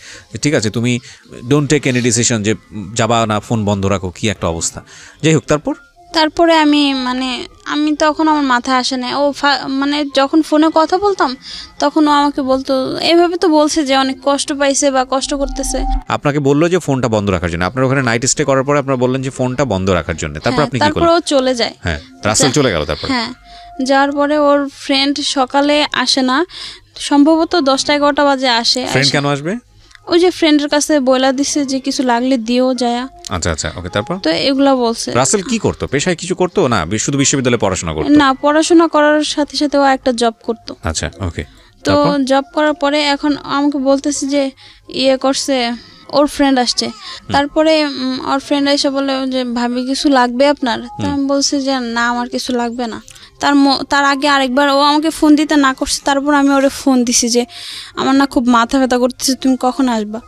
ঠিক আছে তুমি ডোন্ট টেক এনি ডিসিশন যে যাবা না, ফোন বন্ধ রাখো, কি একটা অবস্থা। যাই হোক, তারপরে আমি তখন আমার মাথায় আসে না। ও মানে যখন ফোনে কথা বলতাম তখন ও আমাকে বলতো, এইভাবে তো বলছে যে অনেক কষ্ট পাইছে বা কষ্ট করতেছে। আপনাকে বললো যে ফোনটা বন্ধ রাখার জন্য, আপনার ওখানে নাইট স্টে করার পরে আপনারা বললেন যে ফোনটা বন্ধ রাখার জন্য, তারপর আপনি কি করলেন? তারপর ও চলে যায়। হ্যাঁ, রাসেল চলে গেল। তারপর হ্যাঁ, যাওয়ার পরে ওর ফ্রেন্ড সকালে আসে না, সম্ভবত 10টা-11টা বাজে আসে। ফ্রেন্ড কেন আসবে? ওই যে ফ্রেন্ডের কাছে বইলা দিছে যে কিছু লাগলে দিও যায়। আচ্ছা, ওকে। তারপর তো এগুলা বলছে। রাসেল কি করতো, পেশায় কিছু করতো না শুধু বিশ্ববিদ্যালয়ে পড়াশোনা করতো? না, পড়াশোনা করার সাথে সাথে ও একটা জব করতো। আচ্ছা, ওকে। তো জব করার পরে এখন আমাকে বলতেছে যে করছে, ওর ফ্রেন্ড আসছে। তারপরে ওর ফ্রেন্ড এসে বলে যে ভাবি কিছু লাগবে আপনার? তো আমি বলছি যে না, আমার কিছু লাগবে না। তার আগে আরেকবার ও আমাকে ফোন দিতে না করছে, তারপর আমি ওরে ফোন দিছি যে আমার না খুব মাথা ব্যথা করতেছে, তুমি কখন আসবা?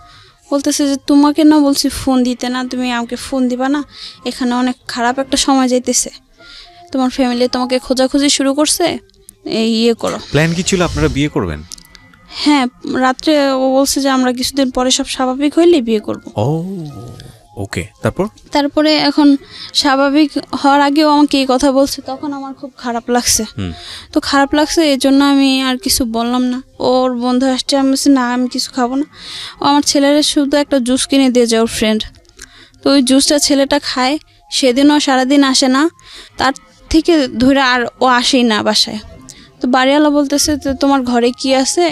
বলতেছে যে তোমাকে না বলছি ফোন দিতে না, তুমি আমাকে ফোন দিবা না, এখানে অনেক খারাপ একটা সময় যাইতেছে, তোমার ফ্যামিলি তোমাকে খোঁজাখুঁজি শুরু করছে, করো। প্ল্যান কি ছিল আপনারা বিয়ে করবেন? হ্যাঁ, রাত্রে ও বলছে যে আমরা কিছুদিন পরে সব স্বাভাবিক হইলে বিয়ে করব। ও ওকে। তারপরে এখন স্বাভাবিক হওয়ার আগেও আমাকে এই কথা বলছে, তখন আমার খুব খারাপ লাগছে। তো খারাপ লাগছে এই জন্য আমি আর কিছু বললাম না। ওর বন্ধু আসছে, আমি বলছি না আমি কিছু খাবো না। ও আমার ছেলের শুধু একটা জুস কিনে দিয়ে যায় ওর ফ্রেন্ড। তো ওই জুসটা ছেলেটা খায়, সেদিনও সারাদিন আসে না, তার থেকে ধরে আর ও আসেই না বাসায়। তো বাড়িওয়ালা বলতেছে তো তোমার ঘরে কি আছে,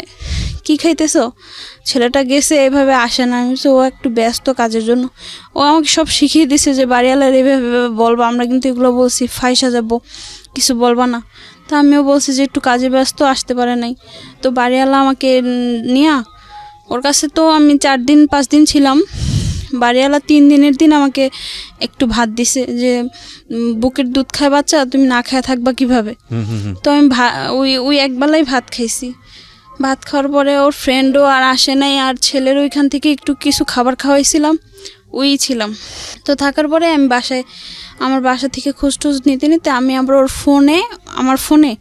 কি খাইতেছো? ছেলেটা গেছে, এভাবে আসে না। আমি ও একটু ব্যস্ত কাজের জন্য। ও আমাকে সব শিখিয়ে দিছে যে বাড়িওয়ালার এভাবে বলবো, আমরা কিন্তু এগুলো বলছি, ফাইসা যাবো, কিছু বলবা না। তো আমিও বলছি যে একটু কাজে ব্যস্ত, আসতে পারে নাই। তো বাড়িওয়ালা আমাকে নিয়ে ওর কাছে তো আমি 4-5 দিন ছিলাম। বাড়িওয়ালা 3 দিনের দিন আমাকে একটু ভাত দিছে, যে বুকের দুধ খায় বাচ্চা, তুমি না খায় থাকবা কিভাবে? তো আমি ওই একবেলাই ভাত খাইছি। ভাত খাওয়ার পরে ওর ফ্রেন্ডও আর আসে নাই, আর ছেলের ওইখান থেকে একটু কিছু খাবার খাওয়াইছিলাম, ওই ছিলাম। তো থাকার পরে আমি আমার বাসা থেকে খোঁজ নিতে আমি আবার আমার ফোনে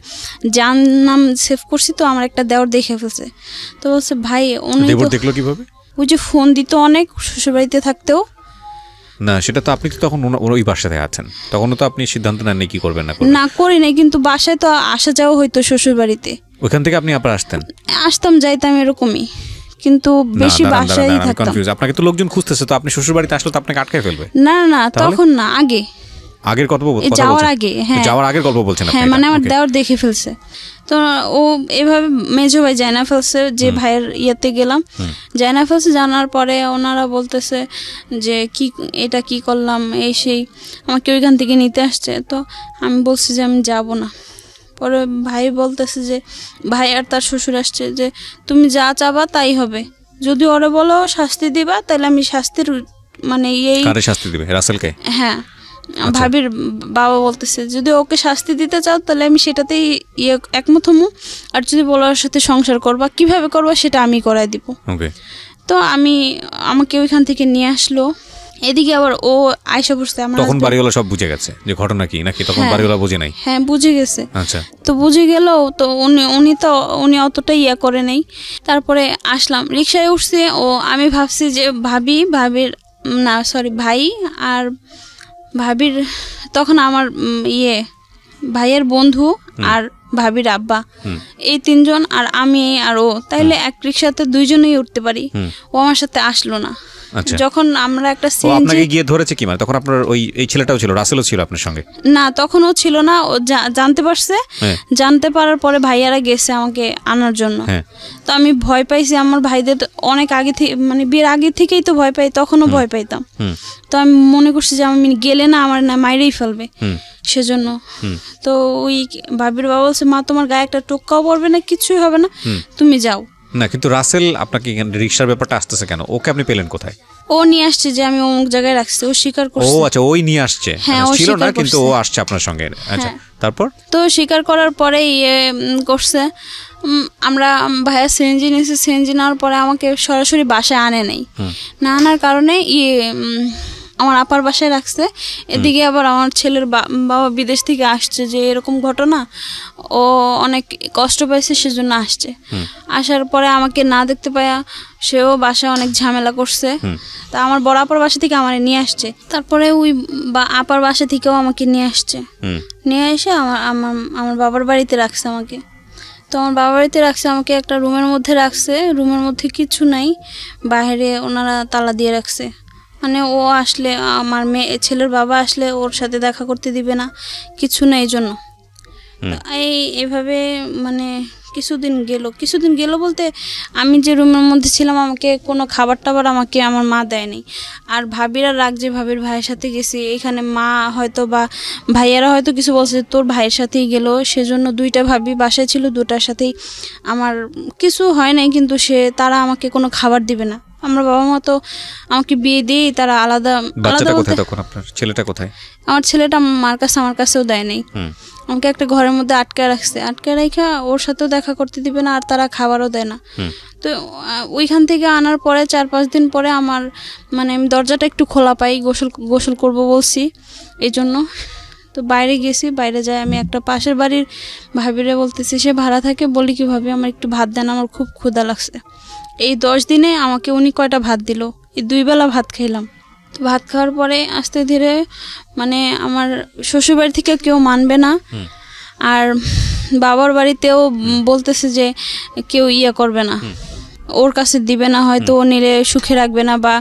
যার নাম সেভ করছি, তো আমার একটা দেওর দেখে ফেলছে। তো বলছে ভাই উনি দেখলো কিভাবে? ওই যে ফোন দিত অনেক শ্বশুরবাড়িতে থাকতেও। না, সেটা তো আপনি তো তখন ওই বাসাতে আছেন, তখনও তো আপনি সিদ্ধান্ত নেননি কি করবেন না করি নাই, কিন্তু বাসায় তো আসা যাওয়া হইতো শ্বশুরবাড়িতে। ওইখান থেকে আপনি আবার আসতাম যাইতাম এরকমই, কিন্তু বেশি বাসায় থাকতাম। আপনাকে তো লোকজন খুঁজতেছে, তো আপনি শ্বশুরবাড়িতে আসলে তো আপনাকে আটকে ফেলবে। না, তখন না, আগে আগের গল্প যাওয়ার আগে, হ্যাঁ যাওয়ার আগের গল্প বলছেন আপনি? হ্যাঁ, মানে আমার দেওর দেখে ফেলছে। তো ও এভাবে মেজো ভাই জানা ফেলছে যে ভাইয়ের ইয়েতে গেলাম, জানা ফেলছে। জানার পরে ওনারা বলতেছে যে কি এটা কি করলাম, এই সেই, আমাকে ওইখান থেকে নিতে আসছে। তো আমি বলছি যে আমি যাব না। পরে ভাই বলতেছে যে ভাই আর তার শ্বশুর আসছে যে তুমি যা চাবা তাই হবে, যদি ওরে বলো শাস্তি দিবা তাহলে আমি শাস্তির মানে এই শাস্তি দিবে রাসেলকে। হ্যাঁ, ভাবির বাবা বলতেছে যদি ওকে শাস্তি দিতে চাও তাহলে আমি সেটাতেই একমত হমু, আর যদি বলো ওর সাথে সংসার করবা কিভাবে করবা সেটা আমি করাই দিব। তো আমাকে ওইখান থেকে নিয়ে আসলো। এদিকে আবার ও আয়সা পড়ছে। তখন বাড়িওয়ালা সব বুঝে গেছে যে ঘটনা কি, নাকি তখন বাড়িওয়ালা বুঝে নাই? হ্যাঁ, বুঝে গেছে। আচ্ছা, তো বুঝে গেল। তো উনি অতটা ইয়া করে নেই। তারপরে আসলাম, রিক্সায় উঠছে। ও আমি ভাবছি যে ভাবির না সরি ভাই আর ভাবির, তখন আমার ভাইয়ের বন্ধু আর ভাবির আব্বা, এই তিনজন আর আমি আর ও, তাইলে এক রিক্সাতে দুইজনেই উঠতে পারি। ও আমার সাথে আসলো না। যখন আমরা একটা আপনাকে গিয়ে ধরেছে কি, মানে তখন আপনার এই ছেলেটাও ছিল, রাসেলও ছিল আপনার সঙ্গে? না, তখন ও ছিল না। ও জানতে পারছে, জানতে পারার পরে ভাইয়ারা গেছে আমাকে আনার জন্য। তো আমি ভয় পাইছি। আমার ভাইদের অনেক আগে থেকে, মানে বিয়ের আগে থেকেই তো ভয় পাই, তখনও ভয় পাইতাম। তো আমি মনে করছি যে আমি গেলে না আমার না মাইরেই ফেলবে, সেজন্য। তো ওই ভাবির বাবা বলছে মা তোমার গায়ে একটা টোক্কাও পড়বে না, কিছুই হবে না, তুমি যাও না। কিন্তু রাসেল আপনাকে রিকশার ব্যাপারটা আসতেছে কেন? ওকে আপনি পেলেন কোথায়? ও নিয়ে আসছে যে আমি অমুক জায়গায় রাখছি, ও স্বীকার করছে। ও আচ্ছা, ওই নিয়ে আসছে, ছিল না কিন্তু ও আসছে আপনার সঙ্গে। আচ্ছা, তারপর? তো স্বীকার করার পরে করছে। আমরা ভাইয়া সিএনজি নিয়েছে, সিএনজি নেওয়ার পরে আমাকে সরাসরি বাসায় আনে নাই। না আনার কারণে আমার আপার বাসায় রাখছে। এদিকে আবার আমার ছেলের বাবা বিদেশ থেকে আসছে, যে এরকম ঘটনা, ও অনেক কষ্ট পাইছে সেজন্য আসছে। আসার পরে আমাকে না দেখতে পায়া সেও বাসায় অনেক ঝামেলা করছে। তা আমার বড় আপার বাসা থেকে আমার নিয়ে আসছে। তারপরে ওই আপার বাসা থেকেও আমাকে নিয়ে আসছে। নিয়ে এসে আমার বাবার বাড়িতে রাখছে আমাকে। তো আমার বাবার বাড়িতে রাখছে আমাকে, একটা রুমের মধ্যে রাখছে। রুমের মধ্যে কিছু নাই, বাইরে ওনারা তালা দিয়ে রাখছে। মানে ও আসলে, আমার ছেলের বাবা আসলে ওর সাথে দেখা করতে দিবে না, কিছু না। এই জন্য এইভাবে মানে কিছুদিন গেল বলতে, আমি যে রুমের মধ্যে ছিলাম আমাকে কোনো খাবার টাবার আমাকে আমার মা দেয়নি। আর ভাবিরা রাগ যে ভাবির ভাইয়ের সাথে গেছি, এখানে মা হয়তো বা ভাইয়ারা হয়তো কিছু বলছে, তোর ভাইয়ের সাথেই গেল, সেজন্য দুইটা ভাবি বাসায় ছিল, দুটার সাথেই আমার কিছু হয় নাই। কিন্তু তারা আমাকে কোনো খাবার দিবে না। আমার বাবা মা তো আমাকে বিয়ে দিয়ে তারা আলাদা। ছেলেটা কোথায়? আমার ছেলেটা আমার কাছেও দেয় নাই। আমাকে একটা ঘরের মধ্যে আটকায় রাখছে। আটকায় রেখা ওর সাথেও দেখা করতে দিবে না, আর তারা খাবারও দেয় না। তো ওইখান থেকে আনার পরে 4-5 দিন পরে আমার মানে আমি দরজাটা একটু খোলা পাই, গোসল করব বলছি, এই জন্য। তো বাইরে গেছি, বাইরে যাই আমি একটা পাশের বাড়ির ভাবিরে বলতেছি, সে ভাড়া থাকে, বলি কি ভাবি আমার একটু ভাত দেন, আমার খুব ক্ষুধা লাগছে। এই 10 দিনে আমাকে উনি কয়টা ভাত দিল, এই 2 বেলা ভাত খাইলাম। তো ভাত খাওয়ার পরে আস্তে ধীরে মানে আমার শ্বশুরবাড়ি থেকে কেউ মানবে না, আর বাবার বাড়িতেও বলতেছে যে কেউ করবে না, ওর কাছে দিবে না, হয়তো ও নিলে সুখে রাখবে না, বা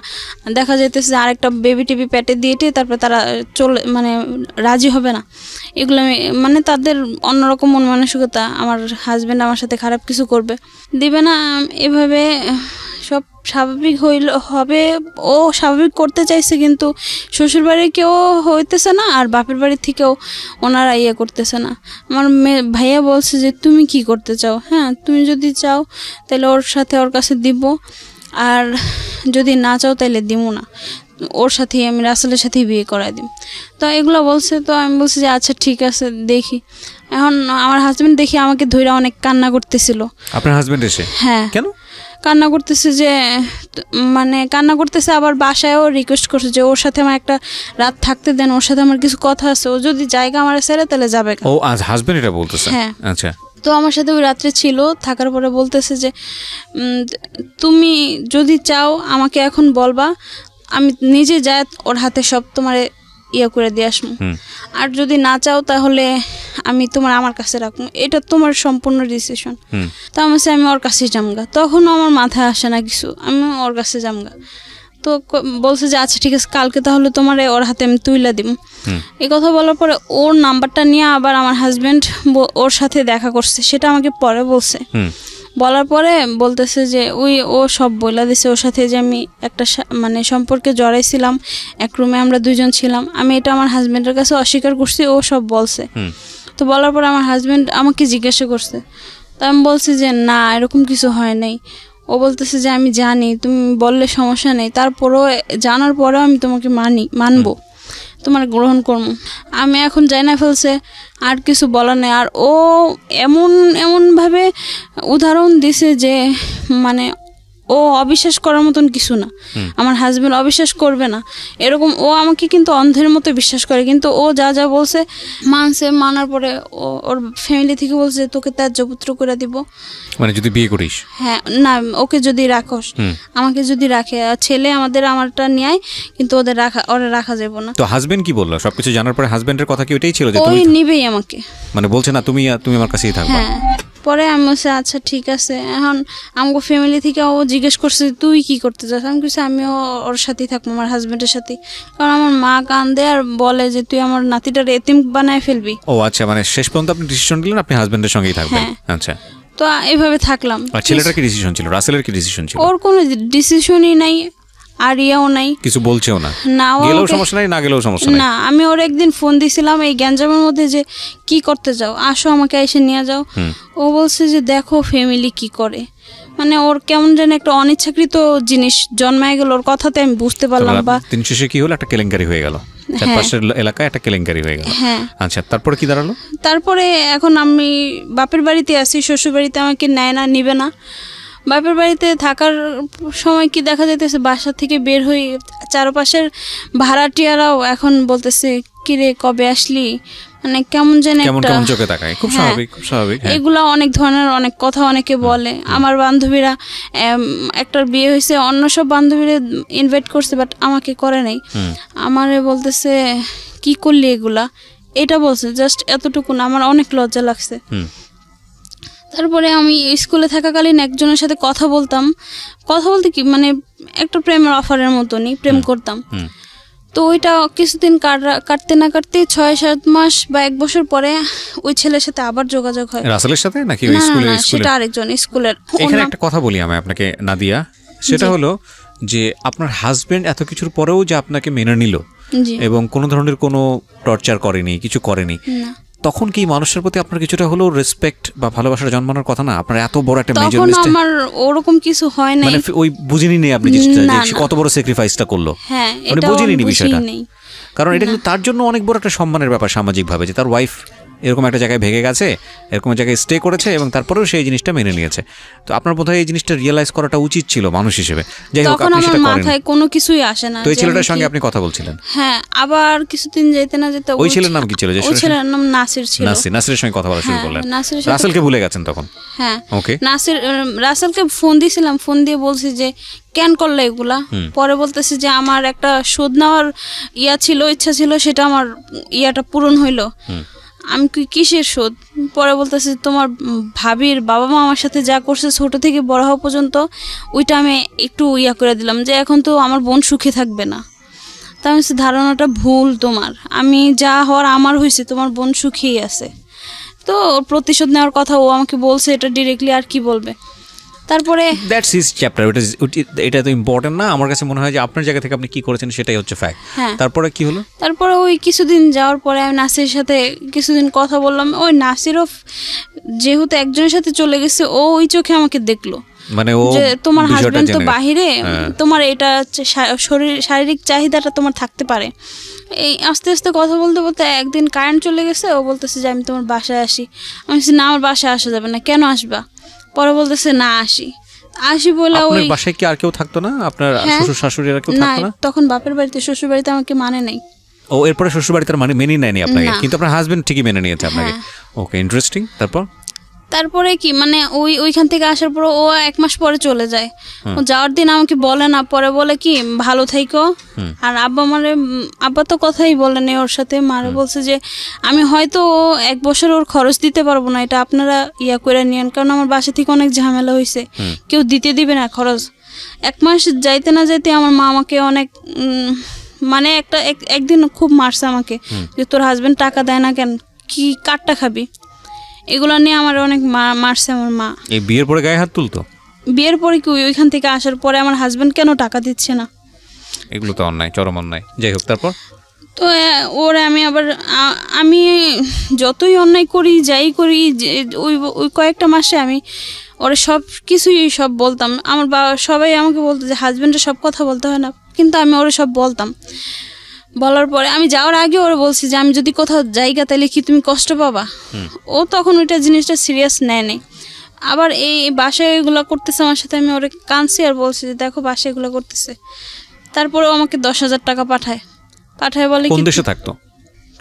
দেখা যাইতেছে আরেকটা বেবি টিবি পেটে দিয়েটে তারপরে তারা মানে রাজি হবে না। এগুলো মানে তাদের অন্যরকম মন মানসিকতা, আমার হাজব্যান্ড আমার সাথে খারাপ কিছু করবে, দিবে না। এভাবে সব স্বাভাবিক হবে। ও স্বাভাবিক করতে চাইছে, কিন্তু শ্বশুরবাড়ির কেউ হইতেছে না, আর বাপের বাড়ির থেকেও ওনারা করতেছে না। আমার ভাইয়া বলছে যে তুমি কি করতে চাও, হ্যাঁ তুমি যদি চাও তাহলে ওর কাছে দিব, আর যদি না চাও তাহলে দিব না, ওর সাথেই আমি রাসেলের সাথেই বিয়ে করাই দিই। তো এগুলো বলছে। তো আমি বলছি যে আচ্ছা ঠিক আছে দেখি। এখন আমার হাজবেন্ড দেখি আমাকে ধইরা অনেক কান্না করতেছিল। আপনার হাজবেন্ড এসে? হ্যাঁ। কেন কান্না করতেছে? যে মানে কান্না করতেছে, আবার বাসায়ও রিকোয়েস্ট করছে যে ওর সাথে আমার একটা রাত থাকতে দেন, ওর সাথে আমার কিছু কথা আছে, ও যদি জায়গা আমার ছেড়ে তাহলে যাবে। ও আজ হাজবেন্ড এটা বলতেছে? হ্যাঁ। আচ্ছা। তো আমার সাথে ওই রাত্রে ছিল, থাকার পরে বলতেছে যে তুমি যদি চাও আমাকে এখন বলবা, আমি নিজে যাই ওর হাতে সব তোমার করে দিয়ে আসবো, আর যদি না চাও তাহলে আমি আমার কাছে রাখবো, এটা তোমার সম্পূর্ণ ডিসিশন। তো আমি ওর কাছে জামগা। তখন আমার মাথায় আসে না কিছু, আমি ওর কাছে জামগা। তো বলছে যে আচ্ছা ঠিক আছে কালকে তাহলে তোমার ওর হাতে আমি তুইলা দিব। এই কথা বলার পরে ওর নাম্বারটা নিয়ে আবার আমার হাজব্যান্ড ওর সাথে দেখা করছে, সেটা আমাকে পরে বলছে। বলার পরে বলতেছে যে ও সব বলে দিছে ওর সাথে যে আমি একটা মানে সম্পর্কে জড়াইছিলাম, এক রুমে আমরা 2 জন ছিলাম। আমি এটা আমার হাজব্যান্ডের কাছে অস্বীকার করছি, ও সব বলছে। তো বলার পরে আমার হাজব্যান্ড আমাকে জিজ্ঞাসা করছে, তো আমি বলছি যে না এরকম কিছু হয় নাই। ও বলতেছে যে আমি জানি, তুমি বললে সমস্যা নেই, তারপরেও জানার পরেও আমি তোমাকে মানবো, তোমার গ্রহণ করবো। আমি এখন যাই না ফেলছে, আর কিছু বলার নেই। আর ও এমনভাবে উদাহরণ দিছে যে মানে ও অবিশ্বাস করার মতন কিছু না। আমার হাজবেন্ড অবিশ্বাস করবে না এরকম, ও আমাকে কিন্তু অন্ধের মতো বিশ্বাস করে। কিন্তু ও যা যা বলছে মানার পরে ওর ফ্যামিলি থেকে বলছে তোকে ত্যায্যপুত্র করে দিব, মানে যদি বিয়ে করিস। হ্যাঁ না, ওকে যদি রাখস, আমাকে যদি রাখে, ছেলে আমারটা নিয়ে, কিন্তু ওরা রাখা যাবে না। তো হাজবেন্ড কি বললো সবকিছু জানার পরে? হাজবেন্ডের কথা কি ওইটাই ছিল যে ওই নিবেই আমাকে, মানে বলছে না তুমি আমার কাছেই থাকবে? হ্যাঁ। পরে আমি বলছি আচ্ছা ঠিক আছে। এখন আমাকে ফ্যামিলি থেকে ও জিজ্ঞেস করছে তুই কি করতে চাস? আমি বলছি আমিও ওর সাথেই থাকবো, আমার হাজবেন্ডের সাথে। কারণ আমার মা কান্দে আর বলে যে তুই আমার নাতিটার এতিম বানায় ফেলবি। ও আচ্ছা, মানে শেষ পর্যন্ত আপনি ডিসিশন নিলেন আপনি হাজবেন্ডের সঙ্গেই থাকবেন। আচ্ছা, তো এইভাবে থাকলাম। আর ছেলেটার কি ডিসিশন ছিল? রাসেলের কি ডিসিশন ছিল? ওর কোনো ডিসিশনই নাই, আর ইয়াও নাই, কিছু বলছেও না। না গেলেও সমস্যা নাই, না গেলেও সমস্যা নাই। না, আমি ওর একদিন ফোন দিছিলাম এই গ্যাঞ্জামের মধ্যে যে কি করতে যাও, আসো আমাকে এসে নিয়ে যাও। ও বলছে যে দেখো ফ্যামিলি কি করে, মানে ওর কেমন যেন একটা অনিচ্ছাকৃত জিনিস জন্মায় গেল ওর কথাতে, আমি বুঝতে পারলাম। বা দিন শেষে কি হলো, একটা কেলেঙ্কারি হয়ে গেল, চারপাশের এলাকায় একটা কেলেঙ্কারি হয়ে গেল। আচ্ছা, তারপরে কি দাঁড়ালো? তারপরে এখন আমি বাপের বাড়িতে আছি, শ্বশুর বাড়িতে আমাকে নেয় না, নিবে না। বাপের বাড়িতে থাকার সময় কি দেখা যাইতেছে, বাসা থেকে বের হই, চারপাশের ভাড়াটিয়ারাও এখন বলতেছে কিরে কবে আসলি, মানে কেমন যেন একটা চোখে তাকায়। খুব স্বাভাবিক, খুব স্বাভাবিক। এগুলা অনেক ধরনের অনেক কথা অনেকে বলে। আমার বান্ধবীরা একটার বিয়ে হয়েছে, অন্য সব বান্ধবীরা ইনভাইট করছে, বাট আমাকে করে নাই। আমারে বলতেছে কি করলি এগুলা, এটা বলছে, জাস্ট এতটুকু না। আমার অনেক লজ্জা লাগছে। তারপরে আমি স্কুলে থাকাকালীন একজনের সাথে কথা বলতে কি মানে একটা প্রেমের অফারের মতনই প্রেম করতাম। তো ওইটা কিছুদিন কাটতে না কাটতে 6-7 মাস বা 1 বছর পরে ওই ছেলের সাথে আবার যোগাযোগ হয়। রাসেলের সাথে নাকি ওই স্কুলের? সেটা আরেকজন স্কুলের। এখানে একটা কথা বলি আমি আপনাকে নাদিয়া, সেটা হলো যে আপনার হাজবেন্ড এত কিছুর পরেও যে আপনাকে মেনে নিল এবং কোনো ধরনের কোনো টর্চার করেনি, কিছু করেনি, তখন কি মানুষের প্রতি আপনার কিছুটা হলো রেসপেক্ট বা ভালোবাসার জন্মানোর কথা না? আপনার এত বড় একটা মেজর মিস্টেক। তখন আমার ওরকম কিছু হয় নাই, মানে ওই বুঝিনি নেই আপনি যে কত বড় স্যাক্রিফাইসটা করলো। হ্যাঁ, মানে বুঝিনি বিষয়টা। কারণ এটা কিন্তু তার জন্য অনেক বড় একটা সম্মানের ব্যাপার সামাজিকভাবে, যে তার ওয়াইফ এরকম একটা জায়গায় ভেগে গেছে, এরকম জায়গায় স্টে করেছে এবং তারপরেও সেই জিনিসটা মেনে নিয়েছে। তো আপনার বোধহয় এই জিনিসটা রিয়েলাইজ করাটা উচিত ছিল মানুষ হিসেবে। যাই হোক, আপনি সেটা করেন। মাথায় কোনো কিছুই আসে না। তো এই ছেলেটার সঙ্গে আপনি কথা বলছিলেন? হ্যাঁ, আবার কিছুদিন যেতে না যেতে ওই ছেলের নাম কি ছিল? ওই ছেলের নাম নাসির ছিল। নাসিরের সঙ্গে কথা বলা শুরু করলেন? রাসেলকে ভুলে গেছেন তখন? হ্যাঁ, ওকে। রাসেলকে ফোন দিয়েছিলাম, ফোন দিয়ে বলছি যে কেন করলে এগুলা। পরে বলতেছে যে আমার একটা শোধ নেওয়ার ইচ্ছা ছিল, সেটা আমার ইয়াটা পূরণ হইলো। আমি কিসের শোধ? পরে বলতেছে তোমার ভাবির বাবা মা আমার সাথে যা করছে ছোট থেকে বড় হওয়া পর্যন্ত, ওইটা আমি একটু করে দিলাম, যে এখন তো আমার বোন সুখে থাকবে না। তা আমি ধারণাটা ভুল তোমার, আমি যা হওয়ার আমার হয়েছে, তোমার বোন সুখেই আছে। তো প্রতিশোধ নেওয়ার কথা ও আমাকে বলছে, এটা ডিরেক্টলি আর কি বলবে। তারপরে দ্যাটস হিজ চ্যাপ্টার, এটা তো ইম্পর্টেন্ট না। আমার কাছে মনে হয় যে আপনার জায়গা থেকে আপনি কি করেছেন সেটাই হচ্ছে ফ্যাক্ট। তারপরে কি হলো? তারপরে ওই কিছুদিন যাওয়ার পরে আমি নাসিরের সাথে কিছুদিন কথা বললাম। ওই নাসিরও যেহেতু একজনের সাথে চলে গেছে, ও ওই চোখে আমাকে দেখলো, মানে ও যে তোমার হাজবেন্ড তো বাহিরে, তোমার এটা শারীরিক চাহিদাটা তোমার থাকতে পারে। এই আস্তে আস্তে কথা বলতে বলতে একদিন কারেন্ট চলে গেছে। ও বলতেছে যে আমি তোমার বাসায় আসি। আমি বলছি না, আমার বাসায় আসা যাবে না। কেন আসবা? পরে বলতেছে না আসি বলে। ওই বাসায় কি আর কেউ থাকতো না? আপনার শ্বশুর শাশুড়ি আর কেউ থাকতো না তখন? বাপের বাড়িতে, শ্বশুর বাড়িতে আমাকে মানে নাই। ও, এরপরে শ্বশুর বাড়িতে মেনে নেয়নি আপনাকে, কিন্তু আপনার হাজবেন্ড ঠিকই মেনে নিয়েছে আপনাকে। ওকে, ইন্টারেস্টিং। তারপরে কি মানে ওইখান থেকে আসার পর ও 1 মাস পরে চলে যায়। ও যাওয়ার দিন আমাকে বলে না, পরে বলে কি ভালো থাইকো। আর আব্বা তো কথাই বলে নেই ওর সাথে। মারে বলছে যে আমি হয়তো 1 বছর ওর খরচ দিতে পারবো না, এটা আপনারা করে নিয়েন, কারণ আমার বাসা থেকে অনেক ঝামেলা হয়েছে, কেউ দিতে দিবে না খরচ। 1 মাস যাইতে না যাইতে আমার মা আমাকে অনেক মানে একদিন খুব মারছে আমাকে যে তোর হাজবেন্ড টাকা দেয় না কেন, কি কাটটা খাবি, এগুলো নিয়ে আমার অনেক মারছে আমার মা। এই বিয়ের পরে গায়ে হাত তুলতো? বিয়ের পরে কি ওইখান থেকে আসার পরে আমার হাজবেন্ড কেন টাকা দিচ্ছে না, এগুলো তো অন্যায়, চরম অন্যায়। যাই হোক, তারপর তো ওরে আমি যতই অন্যায় করি যাই করি ওই কয়েকটা মাসে আমি ওরা সব কিছুই সব বলতাম। আমার বাবা সবাই আমাকে বলতো যে হাজবেন্ডের সব কথা বলতে হয় না, কিন্তু আমি ওরা সব বলতাম। বলার পরে আমি যাওয়ার আগে ওরা বলছি যে আমি যদি কোথাও জায়গা তাহলে কি তুমি কষ্ট পাবা। ও তখন ওইটা জিনিসটা সিরিয়াস নেয় নেই। আবার এই বাসায় এগুলো করতেছে আমার সাথে, আমি ওরা কাঁদছি আর বলছি যে দেখো বাসায় এগুলো করতেছে। তারপরেও আমাকে 10,000 টাকা পাঠায় বলে কোন দেশে থাকতো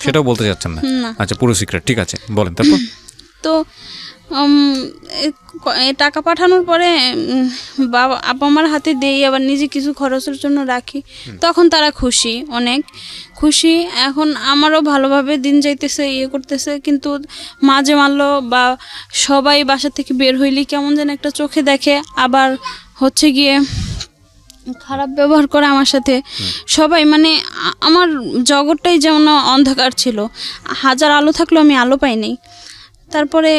সেটাও বলতে যাচ্ছেন না? আচ্ছা, পুরো সিক্রেট, ঠিক আছে বলেন। তারপর তো টাকা পাঠানোর পরে বাবা আমার হাতে দেই, আবার নিজে কিছু খরচের জন্য রাখি, তখন তারা খুশি, অনেক খুশি। এখন আমারও ভালোভাবে দিন যাইতেছে, করতেছে, কিন্তু মাঝে মারলো বা সবাই বাসা থেকে বের হইলি কেমন যেন একটা চোখে দেখে, আবার হচ্ছে গিয়ে খারাপ ব্যবহার করে আমার সাথে সবাই। মানে আমার জগৎটাই যেমন অন্ধকার ছিল, হাজার আলো থাকলেও আমি আলো পাইনি। তারপরে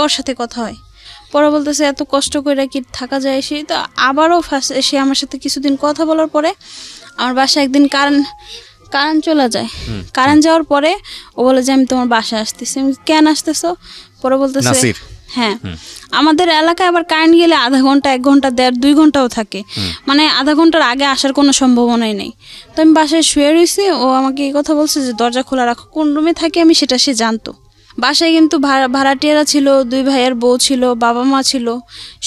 ওর সাথে কথা হয়, পরে বলতেছে এত কষ্ট করে কি থাকা যায়। সে তো আবারও ফার্স্ট এসে আমার সাথে কিছুদিন কথা বলার পরে আমার বাসায় একদিন কারেন্ট চলে যায়। কারেন্ট যাওয়ার পরে ও বলে যে আমি তোমার বাসায় আসতেছি। আমি কেন আসতেছো? পরে বলতেছে হ্যাঁ, আমাদের এলাকায় আবার কারেন্ট গেলে আধা ঘন্টা, 1 ঘন্টা, 1.5-2 ঘন্টাও থাকে, মানে আধা ঘন্টার আগে আসার কোনো সম্ভাবনাই নেই। তো আমি বাসায় শুয়ে রয়েছি, ও আমাকে এই কথা বলছে যে দরজা খোলা রাখো। কোন রুমে থাকে আমি সেটা সে জানতো। বাসায় কিন্তু ভাড়াটিয়ারা ছিল, 2 ভাইয়ের বউ ছিল, বাবা মা ছিল,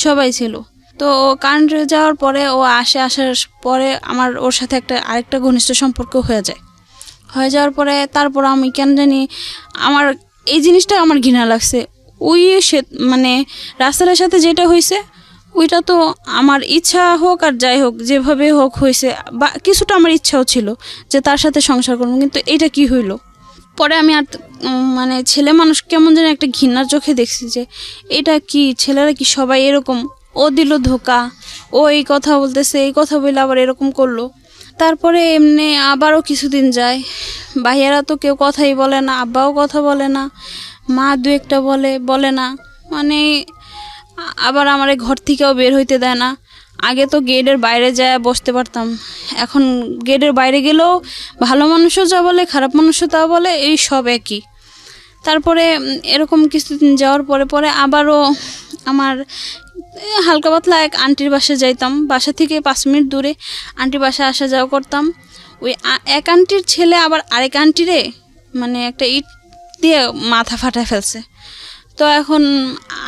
সবাই ছিল। তো কারেন্ট যাওয়ার পরে ও আসার পরে আমার ওর সাথে আরেকটা ঘনিষ্ঠ সম্পর্ক হয়ে যাওয়ার পরে তারপর আমি কেন জানি আমার এই জিনিসটা আমার ঘৃণা লাগছে। মানে রাসেলের সাথে যেটা হয়েছে ওইটা তো আমার ইচ্ছা হোক আর যাই হোক, যেভাবে হোক হয়েছে, বা কিছুটা আমার ইচ্ছাও ছিল যে তার সাথে সংসার করবো, কিন্তু এটা কি হইলো। পরে আমি আর মানে ছেলে মানুষ কেমন যেন একটা ঘৃণার চোখে দেখছি যে এটা কি, ছেলেরা কি সবাই এরকম। ও দিল ধোকা, ও এই কথা বলতেছে, এই কথা বলে আবার এরকম করলো। তারপরে এমনি আবারও কিছুদিন যায়, ভাইয়েরা তো কেউ কথাই বলে না, আব্বাও কথা বলে না, মা 2-একটা বলে না, মানে আবার আমার ঘর থেকেও বের হইতে দেয় না। আগে তো গেটের বাইরে যায় বসতে পারতাম, এখন গেটের বাইরে গেলেও ভালো মানুষও যা বলে, খারাপ মানুষও তা বলে, এই সব একই। তারপরে এরকম কিছুদিন যাওয়ার পরে আবারও আমার হালকা পাতলা এক আন্টির বাসায় যাইতাম, বাসা থেকে 5 মিনিট দূরে আন্টির বাসায় আসা যাওয়া করতাম। ওই এক আন্টির ছেলে আবার আরেক আন্টিরে মানে একটা ইট দিয়ে মাথা ফাটায় ফেলছে। তো এখন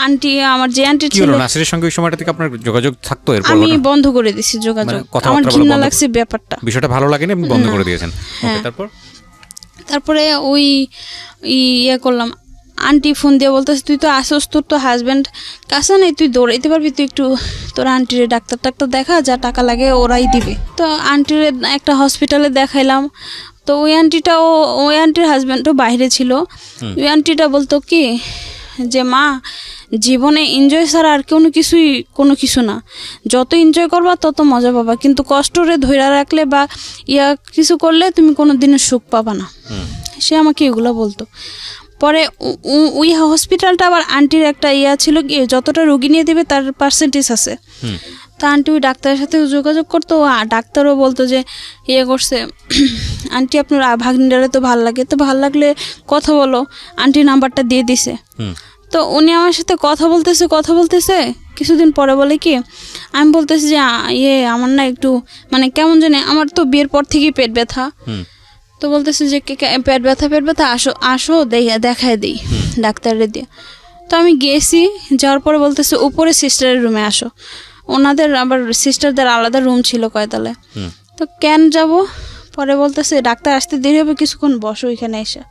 আন্টি, আমার যে আন্টির ছেলে, নাসিরের সঙ্গে ওই সময়টা থেকে আপনার যোগাযোগ থাকতো? আমি বন্ধ করে দিয়েছি যোগাযোগ, আমার ঘৃণা লাগছে ব্যাপারটা, বিষয়টা ভালো লাগেনি, আপনি বন্ধ করে দিয়েছেন। তারপরে ওই করলাম, আন্টি ফোন দিয়ে বলতেছে তুই তো আসোস, তোর তো হাজব্যান্ড কাছে নেই, তুই দৌড়াইতে পারবি, তুই একটু তোর আন্টিরে ডাক্তার দেখা, যা টাকা লাগে ওরাই দিবে। তো আন্টিরে একটা হসপিটালে দেখাইলাম। তো ওই আন্টির হাজব্যান্ডও বাইরে ছিল। ওই আন্টিটা বলতো কি যে মা, জীবনে এনজয় ছাড়া আর কোনো কিছু না, যত এনজয় করবা তত মজা পাবা, কিন্তু কষ্টরে ধৈর্য রাখলে বা কিছু করলে তুমি কোনো দিনের সুখ পাবা না। সে আমাকে এগুলো বলতো। পরে ওই হসপিটালটা আবার আন্টির একটা ছিল কি, যতটা রোগী নিয়ে দেবে তার পার্সেন্টেজ আছে। তা আন্টি ওই ডাক্তারের সাথে যোগাযোগ করতো, ডাক্তারও বলতো যে করছে, আন্টি আপনার ভাগ্নিটারে তো ভালো লাগে, তো ভালো লাগলে কথা বলো, আন্টি নাম্বারটা দিয়ে দিছে। তো উনি আমার সাথে কথা বলতেছে কিছুদিন পরে বলে কি, আমি বলতেছি যে আমার না একটু মানে কেমন জানি, আমার তো বিয়ের পর থেকেই পেট ব্যথা। তো বলতেছে যে পেট ব্যথা আসো দেখায় দিই ডাক্তারের দিয়ে। তো আমি গেছি, যাওয়ার পরে বলতেছে উপরে সিস্টারের রুমে আসো, ওনাদের আবার সিস্টারদের আলাদা রুম ছিল কয়তলায়। তো কেন যাব? পরে বলতেছে ডাক্তার আসতে দেরি হবে, কিছুক্ষণ বসো ওইখানে এসে।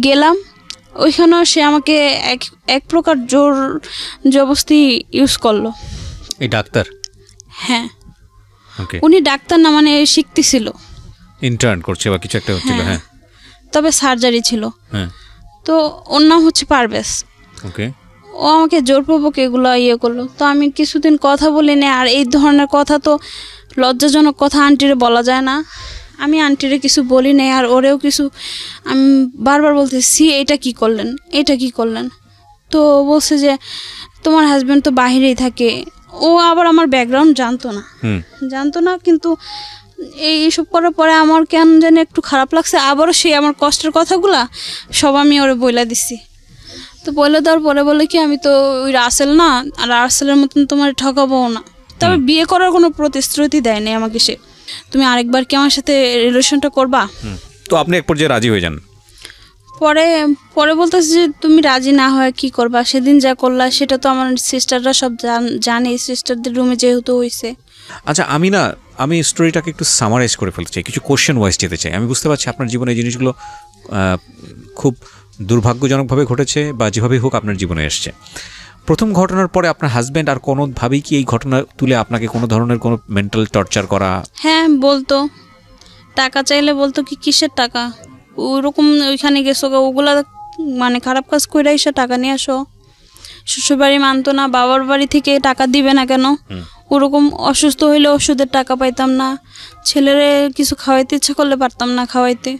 গেলাম, ওইখানেও সে আমাকে এক প্রকার জোর জবরদস্তি ইউজ করলো। এই ডাক্তার? হ্যাঁ, উনি ডাক্তার না, মানে শিখতেছিল, ইন্টার্ন করছে বা কিছু একটা হচ্ছিল। হ্যাঁ, তবে সার্জারি ছিল। তো ওর নাম হচ্ছে পারভেজ। ওকে। ও আমাকে জোরপূর্বক এগুলো করলো। তো আমি কিছুদিন কথা বলি না, আর এই ধরনের কথা তো লজ্জাজনক কথা আন্টিরে বলা যায় না। আমি আন্টিরে কিছু বলি নাই, আর ওরেও কিছু আমি বারবার বলতেছি এটা কি করলেন, এটা কি করলেন। তো বলছে যে তোমার হাজব্যান্ড তো বাহিরেই থাকে। ও আবার আমার ব্যাকগ্রাউন্ড জানতো না, কিন্তু এইসব করার পরে আমার কেন জানি একটু খারাপ লাগছে। আবারও সে আমার কষ্টের কথাগুলা সব আমি ওরে বইলা দিছি। তো বলে দেওয়ার পরে বলে কি আমি তো ওই রাসেল না, আর রাসেলের মতন তোমার ঠকাবো না। তবে বিয়ে করার কোনো প্রতিশ্রুতি দেয় নাই আমাকে সে, তুমি আরেকবার কি আমার সাথে রিলেশনটা করবা। তো আপনি এক পর্যায়ে রাজি হয়ে যান। পরে বলতেছে যে তুমি রাজি না হয় কি করবা, সেদিন যা করলা সেটা তো আমার সিস্টাররা সব জানে, সিস্টারদের রুমে যেহেতু হয়েছে। আচ্ছা আমি স্টোরিটাকে একটু সামারাইজ করে ফেলতে চাই, কিছু কোশ্চেন ওয়াইজ যেতে চাই। আমি বুঝতে পারছি আপনার জীবনে এই জিনিসগুলো খুব দুর্ভাগ্যজনকভাবে ঘটেছে বা যেভাবেই হোক আপনার জীবনে এসছে। প্রথম ঘটনার পরে আপনার হাজব্যান্ড আর কোনোভাবেই কি এই ঘটনা তুলে আপনাকে কোনো ধরনের কোনো মেন্টাল টর্চার করা? হ্যাঁ বলতো, টাকা চাইলে বলতো কি কিসের টাকা, ওরকম ওইখানে গেছো ওগুলা মানে খারাপ কাজ করে এসে টাকা নিয়ে আসো। শ্বশুরবাড়ি মানতো না, বাবার বাড়ি থেকে টাকা দিবে না কেন, ওরকম অসুস্থ হইলে ওষুধের টাকা পাইতাম না, ছেলেরে কিছু খাওয়াইতে ইচ্ছা করলে পারতাম না খাওয়াইতে,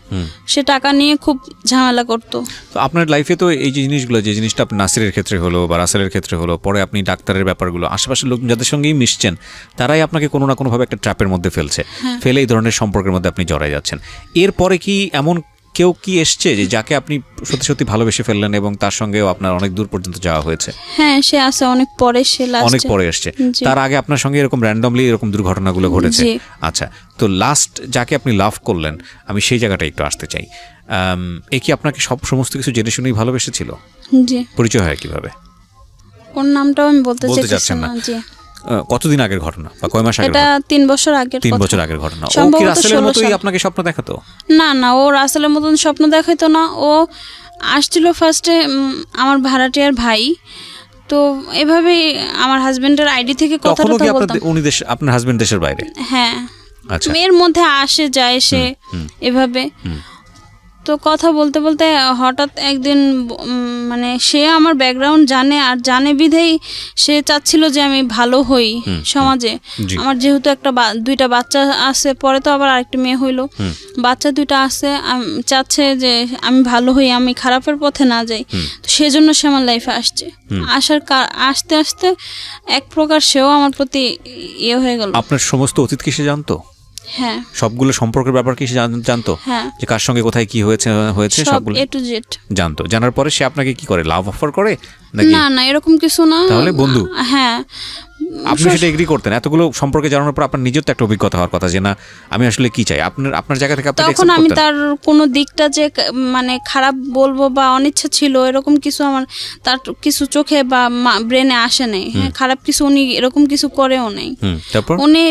সে টাকা নিয়ে খুব ঝামেলা করতো। তো আপনার লাইফে তো এই যে জিনিসগুলো, যে জিনিসটা নাসিরের ক্ষেত্রে হলো বা রাসেলের ক্ষেত্রে হলো, পরে আপনি ডাক্তারের ব্যাপারগুলো, আশেপাশের লোক যাদের সঙ্গেই মিশছেন তারাই আপনাকে কোনো না কোনোভাবে একটা ট্র্যাপের মধ্যে ফেলে এই ধরনের সম্পর্কের মধ্যে আপনি জড়াই যাচ্ছেন। এরপরে কি এমন কেউ কি এসছে যে যাকে আপনি সত্যি সত্যি ভালোবেসে ফেললেন এবং তার সঙ্গেও আপনার অনেক দূর পর্যন্ত যাওয়া হয়েছে? হ্যাঁ সে আসে অনেক পরে, অনেক পরে এসছে। তার আগে আপনার সঙ্গে এরকম র্যান্ডমলি এরকম দুর্ঘটনাগুলো ঘটেছে? আচ্ছা, তো লাস্ট যাকে আপনি লাভ করলেন, আমি সেই জায়গাটা একটু আসতে চাই। এ কি আপনাকে সমস্ত কিছু জেনে শুনেই ভালোবেসেছিল? জি। পরিচয় হয় কিভাবে? কোন নামটাও আমি বলতে চাচ্ছেন না। জি। কতদিন আগের ঘটনা বা কয় মাস আগে? এটা 3 বছর আগের। 3 বছর আগের ঘটনা। ও কি রাসেলের মতোই আপনাকে স্বপ্ন দেখাতো? না, ও রাসেলের মতন স্বপ্ন দেখাইতো না। ও আসছিল ফার্স্টে আমার ভাড়াটিয়ার ভাই, তো এভাবে আমার হাজবেন্ডের আইডি থেকে কথা বলতাম। উনি আপনার হাজবেন্ড দেশের বাইরে? হ্যাঁ। আচ্ছা। এর মধ্যে আসে যায় সে এভাবে, তো কথা বলতে বলতে হঠাৎ একদিন মানে সে আমার ব্যাকগ্রাউন্ড জানে, আর জানে বিধেই সে চাচ্ছিল যে আমি ভালো হই সমাজে। আমার যেহেতু দুইটা বাচ্চা আছে, পরে তো আবার আরেকটা মেয়ে হইলো, বাচ্চা দুইটা আছে, চাচ্ছে যে আমি ভালো হই, আমি খারাপের পথে না যাই। তো সেজন্য সে আমার লাইফে আসছে। আস্তে আস্তে এক প্রকার সেও আমার প্রতি হয়ে গেল। আপনার সমস্ত অতীত কি সে জানতো? হ্যাঁ, সবগুলো সম্পর্কের ব্যাপার কি জানতো? যে কার সঙ্গে কোথায় কি হয়েছে সবগুলো A to Z জানতো। জানার পরে সে আপনাকে কি করে, লাভ অফার করে? না এরকম কিছু না। তাহলে বন্ধু? হ্যাঁ। আপনি সেটা এগ্রি করতেন? এতগুলো সম্পর্কে জানানোর পর আপনার নিজের তো একটা অভিজ্ঞতা হওয়ার কথা যে না আমি আসলে কি চাই। আপনার জায়গা থেকে আপনি তখন আমি তার কোনো দিকটা যে মানে খারাপ বলবো বা অনিচ্ছা ছিল এরকম কিছু আমার তার কিছু চোখে বা ব্রেনে আসে নাই। হ্যাঁ, খারাপ কিছু উনি এরকম কিছু করেও নাই। উনি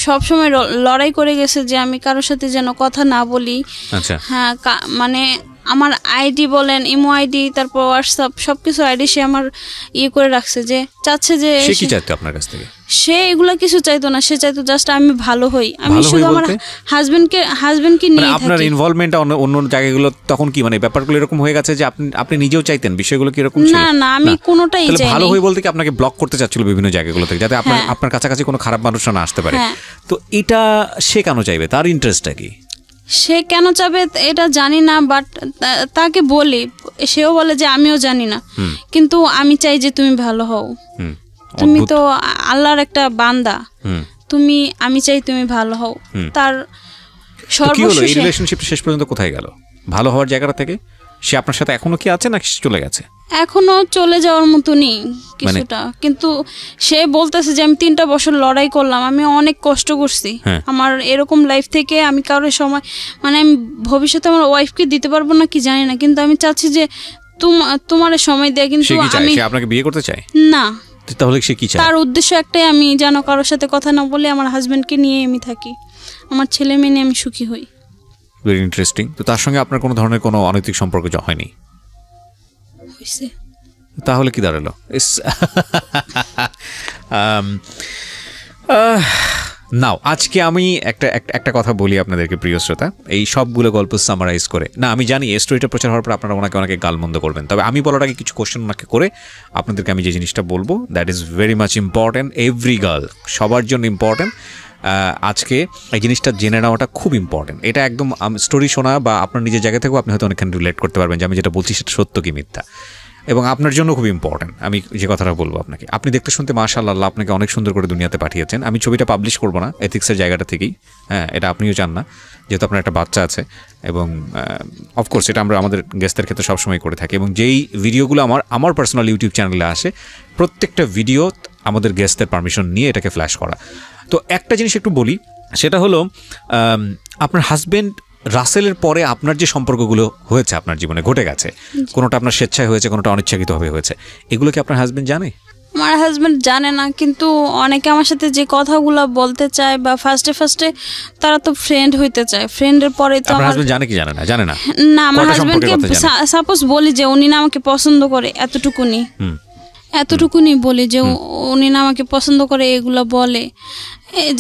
সবসময় লড়াই করে গেছে যে আমি কারোর সাথে যেন কথা না বলি। আচ্ছা। হ্যাঁ, মানে আমার আইডি বলেন, ইমো আইডি, তারপর হোয়াটসঅ্যাপ, সবকিছু আইডি সে আমার করে রাখছে, যে চাচ্ছে যে সে কি চাইতো আপনার কাছ থেকে? সে এগুলা কিছু চাইতো না, সে চাইতো জাস্ট আমি ভালো হই। আমি শুধু আমার হাজবেন্ডকে নিয়ে থাকি। আপনার ইনভলভমেন্ট অন্য জায়গাগুলো তখন কি মানে ব্যাপারগুলো এরকম হয়ে গেছে যে আপনি নিজেও চাইতেন বিষয়গুলো কি এরকম ছিল? না আমি কোনোটাই চাইনি। ভালো হই বলতে কি আপনাকে ব্লক করতে চাচ্ছিল বিভিন্ন জায়গাগুলো থেকে, যাতে আপনার কাছাকাছি কোনো খারাপ মানুষ না আসতে পারে। তো এটা সে কেন চাইবে? তার ইন্টারেস্টটা কি? সে কেন চাবে এটা জানি না, বাট তাকে বলি, সেও বলে যে আমিও জানি না, কিন্তু আমি চাই যে তুমি ভালো হও। তুমি তো আল্লাহর একটা বান্দা, আমি চাই তুমি ভালো হও। তার সর্বশেষ এই রিলেশনশিপ শেষ পর্যন্ত কোথায় গেল? ভালো হওয়ার জায়গাটা থেকে সে আপনার সাথে এখনো কি আছে না চলে গেছে? এখনো চলে যাওয়ার মতনই কিছুটা, কিন্তু সে বলতেছে যে আমি 3টা বছর লড়াই করলাম, আমি অনেক কষ্ট করছি, আমার এরকম লাইফ থেকে আমি কারোর সময় মানে আমি ভবিষ্যতে আমার ওয়াইফকে দিতে পারবো না কি জানি না, কিন্তু আমি চাচ্ছি যে তোমার সময় দেয়। কিন্তু আমি আপনাকে বিয়ে করতে চাই না। তাহলে সে কি চায়? তার উদ্দেশ্য একটাই, আমি যেন কারোর সাথে কথা না বলে আমার হাজবেন্ডকে নিয়ে আমি থাকি, আমার ছেলে মেয়ে নিয়ে আমি সুখী হই। Very interesting. তো তার সঙ্গে আপনার কোনো ধরনের কোনো অনৈতিক সম্পর্ক হয়নি? তাহলে কি দাঁড়ালো? নাও আজকে আমি একটা কথা বলি আপনাদেরকে প্রিয় শ্রোতা, এই সবগুলো গল্প সামারাইজ করে, না আমি জানি এই স্টোরিটা প্রচার হওয়ার পর আপনারা ওনাকে অনেকে গালমন্দ করবেন, তবে আমি বলার আগে কিছু কোশ্চেন ওনাকে করে আপনাদেরকে আমি যে জিনিসটা বলবো that is very much important, every girl, সবার জন্য ইম্পর্টেন্ট। আজকে এই জিনিসটা জেনে নেওয়াটা খুব ইম্পর্টেন্ট। এটা একদম স্টোরি শোনা বা আপনার নিজের জায়গা থেকেও আপনি হয়তো অনেকখানি রিলেট করতে পারবেন যে আমি যেটা বলছি সেটা সত্য কি মিথ্যা, এবং আপনার জন্য খুব ইম্পর্টেন্ট। আমি যে কথাটা বলবো আপনাকে, আপনি দেখতে শুনতে মাশাআল্লাহ, আল্লাহ আপনাকে অনেক সুন্দর করে দুনিয়াতে পাঠিয়েছেন। আমি ছবিটা পাবলিশ করবো না এথিক্সের জায়গাটা থেকেই, হ্যাঁ এটা আপনিও চান না, যেহেতু আপনার একটা বাচ্চা আছে, এবং অফকোর্স এটা আমরা আমাদের গেস্টদের ক্ষেত্রে সবসময় করে থাকি। এবং যেই ভিডিওগুলো আমার পার্সোনাল ইউটিউব চ্যানেলে আসে, প্রত্যেকটা ভিডিও আমাদের গেস্টদের পারমিশন নিয়ে এটাকে ফ্ল্যাশ করা। তো একটা জিনিস একটু বলি, সেটা হলো আপনার হাজবেন্ড রাসেলের পরে আপনার যে সম্পর্কগুলো হয়েছে আপনার জীবনে ঘটে গেছে, কোনোটা আপনার স্বেচ্ছায় হয়েছে, কোনোটা অনিচ্ছাকৃতভাবে হয়েছে, এগুলো কি আপনার হাজবেন্ড জানে? আমার হাজবেন্ড জানে না, কিন্তু অনেকে আমার সাথে যে কথাগুলো বলতে চায় বা ফার্স্টে তারা তো ফ্রেন্ড হইতে চায়, ফ্রেন্ডের পরে তো আমার হাজবেন্ড জানে কি জানে না? জানে না। না, আমার হাজবেন্ডকে সাপোজ বলি যে উনি না আমাকে পছন্দ করে, এতটুকুনি বলি যে উনি না আমাকে পছন্দ করে, এগুলো বলে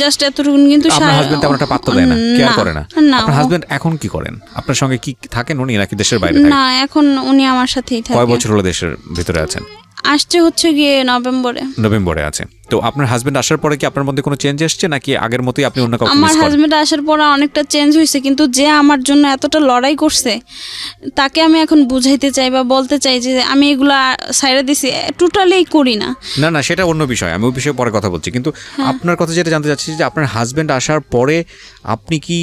জাস্ট এতটুকুনি। কিন্তু আপনার হাজবেন্ড তেমন একটা পাত্তা দেয় না, কেয়ার করে না। আপনার হাজবেন্ড এখন কি করেন? আপনার সঙ্গে কি থাকেন উনি, নাকি দেশের বাইরে থাকেন? না, এখন উনি আমার সাথেই থাকে। কয় বছর হলো দেশের ভিতরে আছেন? আসছে হচ্ছে গিয়ে নভেম্বরে আছে। তো আপনার হাজবেন্ড আসার পরে কি আপনার মধ্যে কোনো চেঞ্জ এসেছে, নাকি আগের মতোই আপনি অন্য কাউকে? আমার হাজবেন্ড আসার পরে অনেকটা চেঞ্জ হয়েছে, কিন্তু যে আমার জন্য এতটা লড়াই করছে তাকে আমি এখন বুঝাইতে চাই বা বলতে চাই যে আমি এগুলা সাইডে দিছি, টোটালি করি না। না সেটা অন্য বিষয়, আমি ওই বিষয়ে পরে কথা বলছি। কিন্তু আপনার কথা যেটা জানতে চাচ্ছি যে আপনার হাজবেন্ড আসার পরে আপনি কি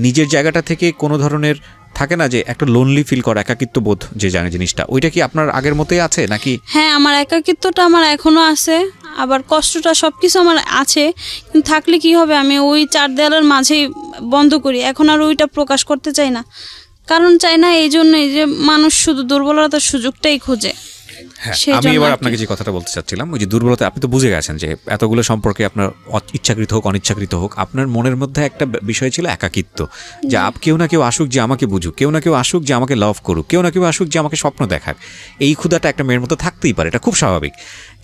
নিজের জায়গাটা থেকে কোনো ধরনের থাকে না যে একটা লোনলি ফিল করা, একাকিত্ব বোধ যে জানে জিনিসটা, ওইটা কি আপনার আগের মতোই আছে নাকি? হ্যাঁ, আমার একাকিত্বটা আমার এখনো আছে, আবার কষ্টটা সবকিছু আমার আছে, কিন্তু থাকলে কি হবে, আমি ওই চার দেয়ালের মাঝেই বন্ধ করি, এখন আর ওইটা প্রকাশ করতে চাই না। কারণ চাই না এই জন্যই যে মানুষ শুধু দুর্বলতার সুযোগটাই খোঁজে। আমি এবার আপনাকে যে কথাটা বলতে চাচ্ছিলাম, ওই যে দুর্বলতা, আপনি তো বুঝে গেছেন যে এতগুলো সম্পর্কে আপনার ইচ্ছাকৃত হোক অনিচ্ছাকৃত হোক, আপনার মনের মধ্যে একটা বিষয় ছিল একাকিত্ব, যে কেউ না কেউ আসুক যে আমাকে বুঝুক, কেউ না কেউ আসুক যে আমাকে লাভ করুক, কেউ না কেউ আসুক যে আমাকে স্বপ্ন দেখাক। এই ক্ষুধাটা একটা মেয়ের মধ্যে থাকতেই পারে, এটা খুব স্বাভাবিক।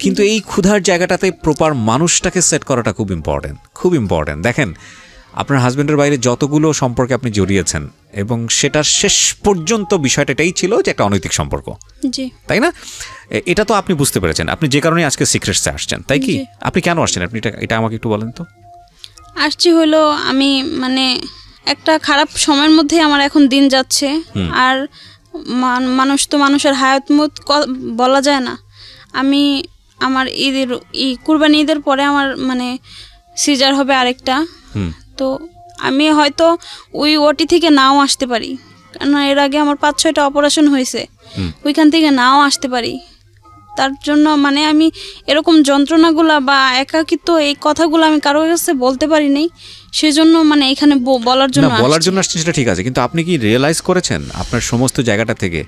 কিন্তু এই ক্ষুধার জায়গাটাতে প্রপার মানুষটাকে সেট করাটা খুব ইম্পর্টেন্ট। দেখেন, আপনার হাজবেন্ডের বাইরে যতগুলো সম্পর্কে আপনি জড়িয়েছেন, এবং সেটার শেষ পর্যন্ত বিষয়টা এটাই ছিল যে একটা অনৈতিক সম্পর্ক, তাই না? এটা তো আপনি বুঝতে পেরেছেন, আপনি যে কারণে আজকে সিক্রেটসে আসছেন, তাই কি? আপনি কেন আসছেন, আপনি এটা আমাকে একটু বলেন তো। আসছি হলো, আমি মানে একটা খারাপ সময়ের মধ্যে আমার এখন দিন যাচ্ছে, আর মানুষ তো মানুষের হায়াত মত বলা যায় না। আমি আমার কুরবানি ঈদের পরে আমার মানে সিজার হবে আরেকটা, তো আমি হয়তো ওই ওটি থেকে নাও আসতে পারি, কারণ এর আগে আমার 5-6টা অপারেশন হয়েছে, ওইখান থেকে নাও আসতে পারি। তার জন্য মানে আমি এরকম যন্ত্রণাগুলা বা একাকিত্ব এই কথাগুলো আমি কারোর কাছে বলতে পারি নাই, সেজন্য মানে এখানে বলার জন্য আসছেন, সেটা ঠিক আছে। কিন্তু আপনি কি রিয়েলাইজ করেছেন আপনার সমস্ত জায়গাটা থেকে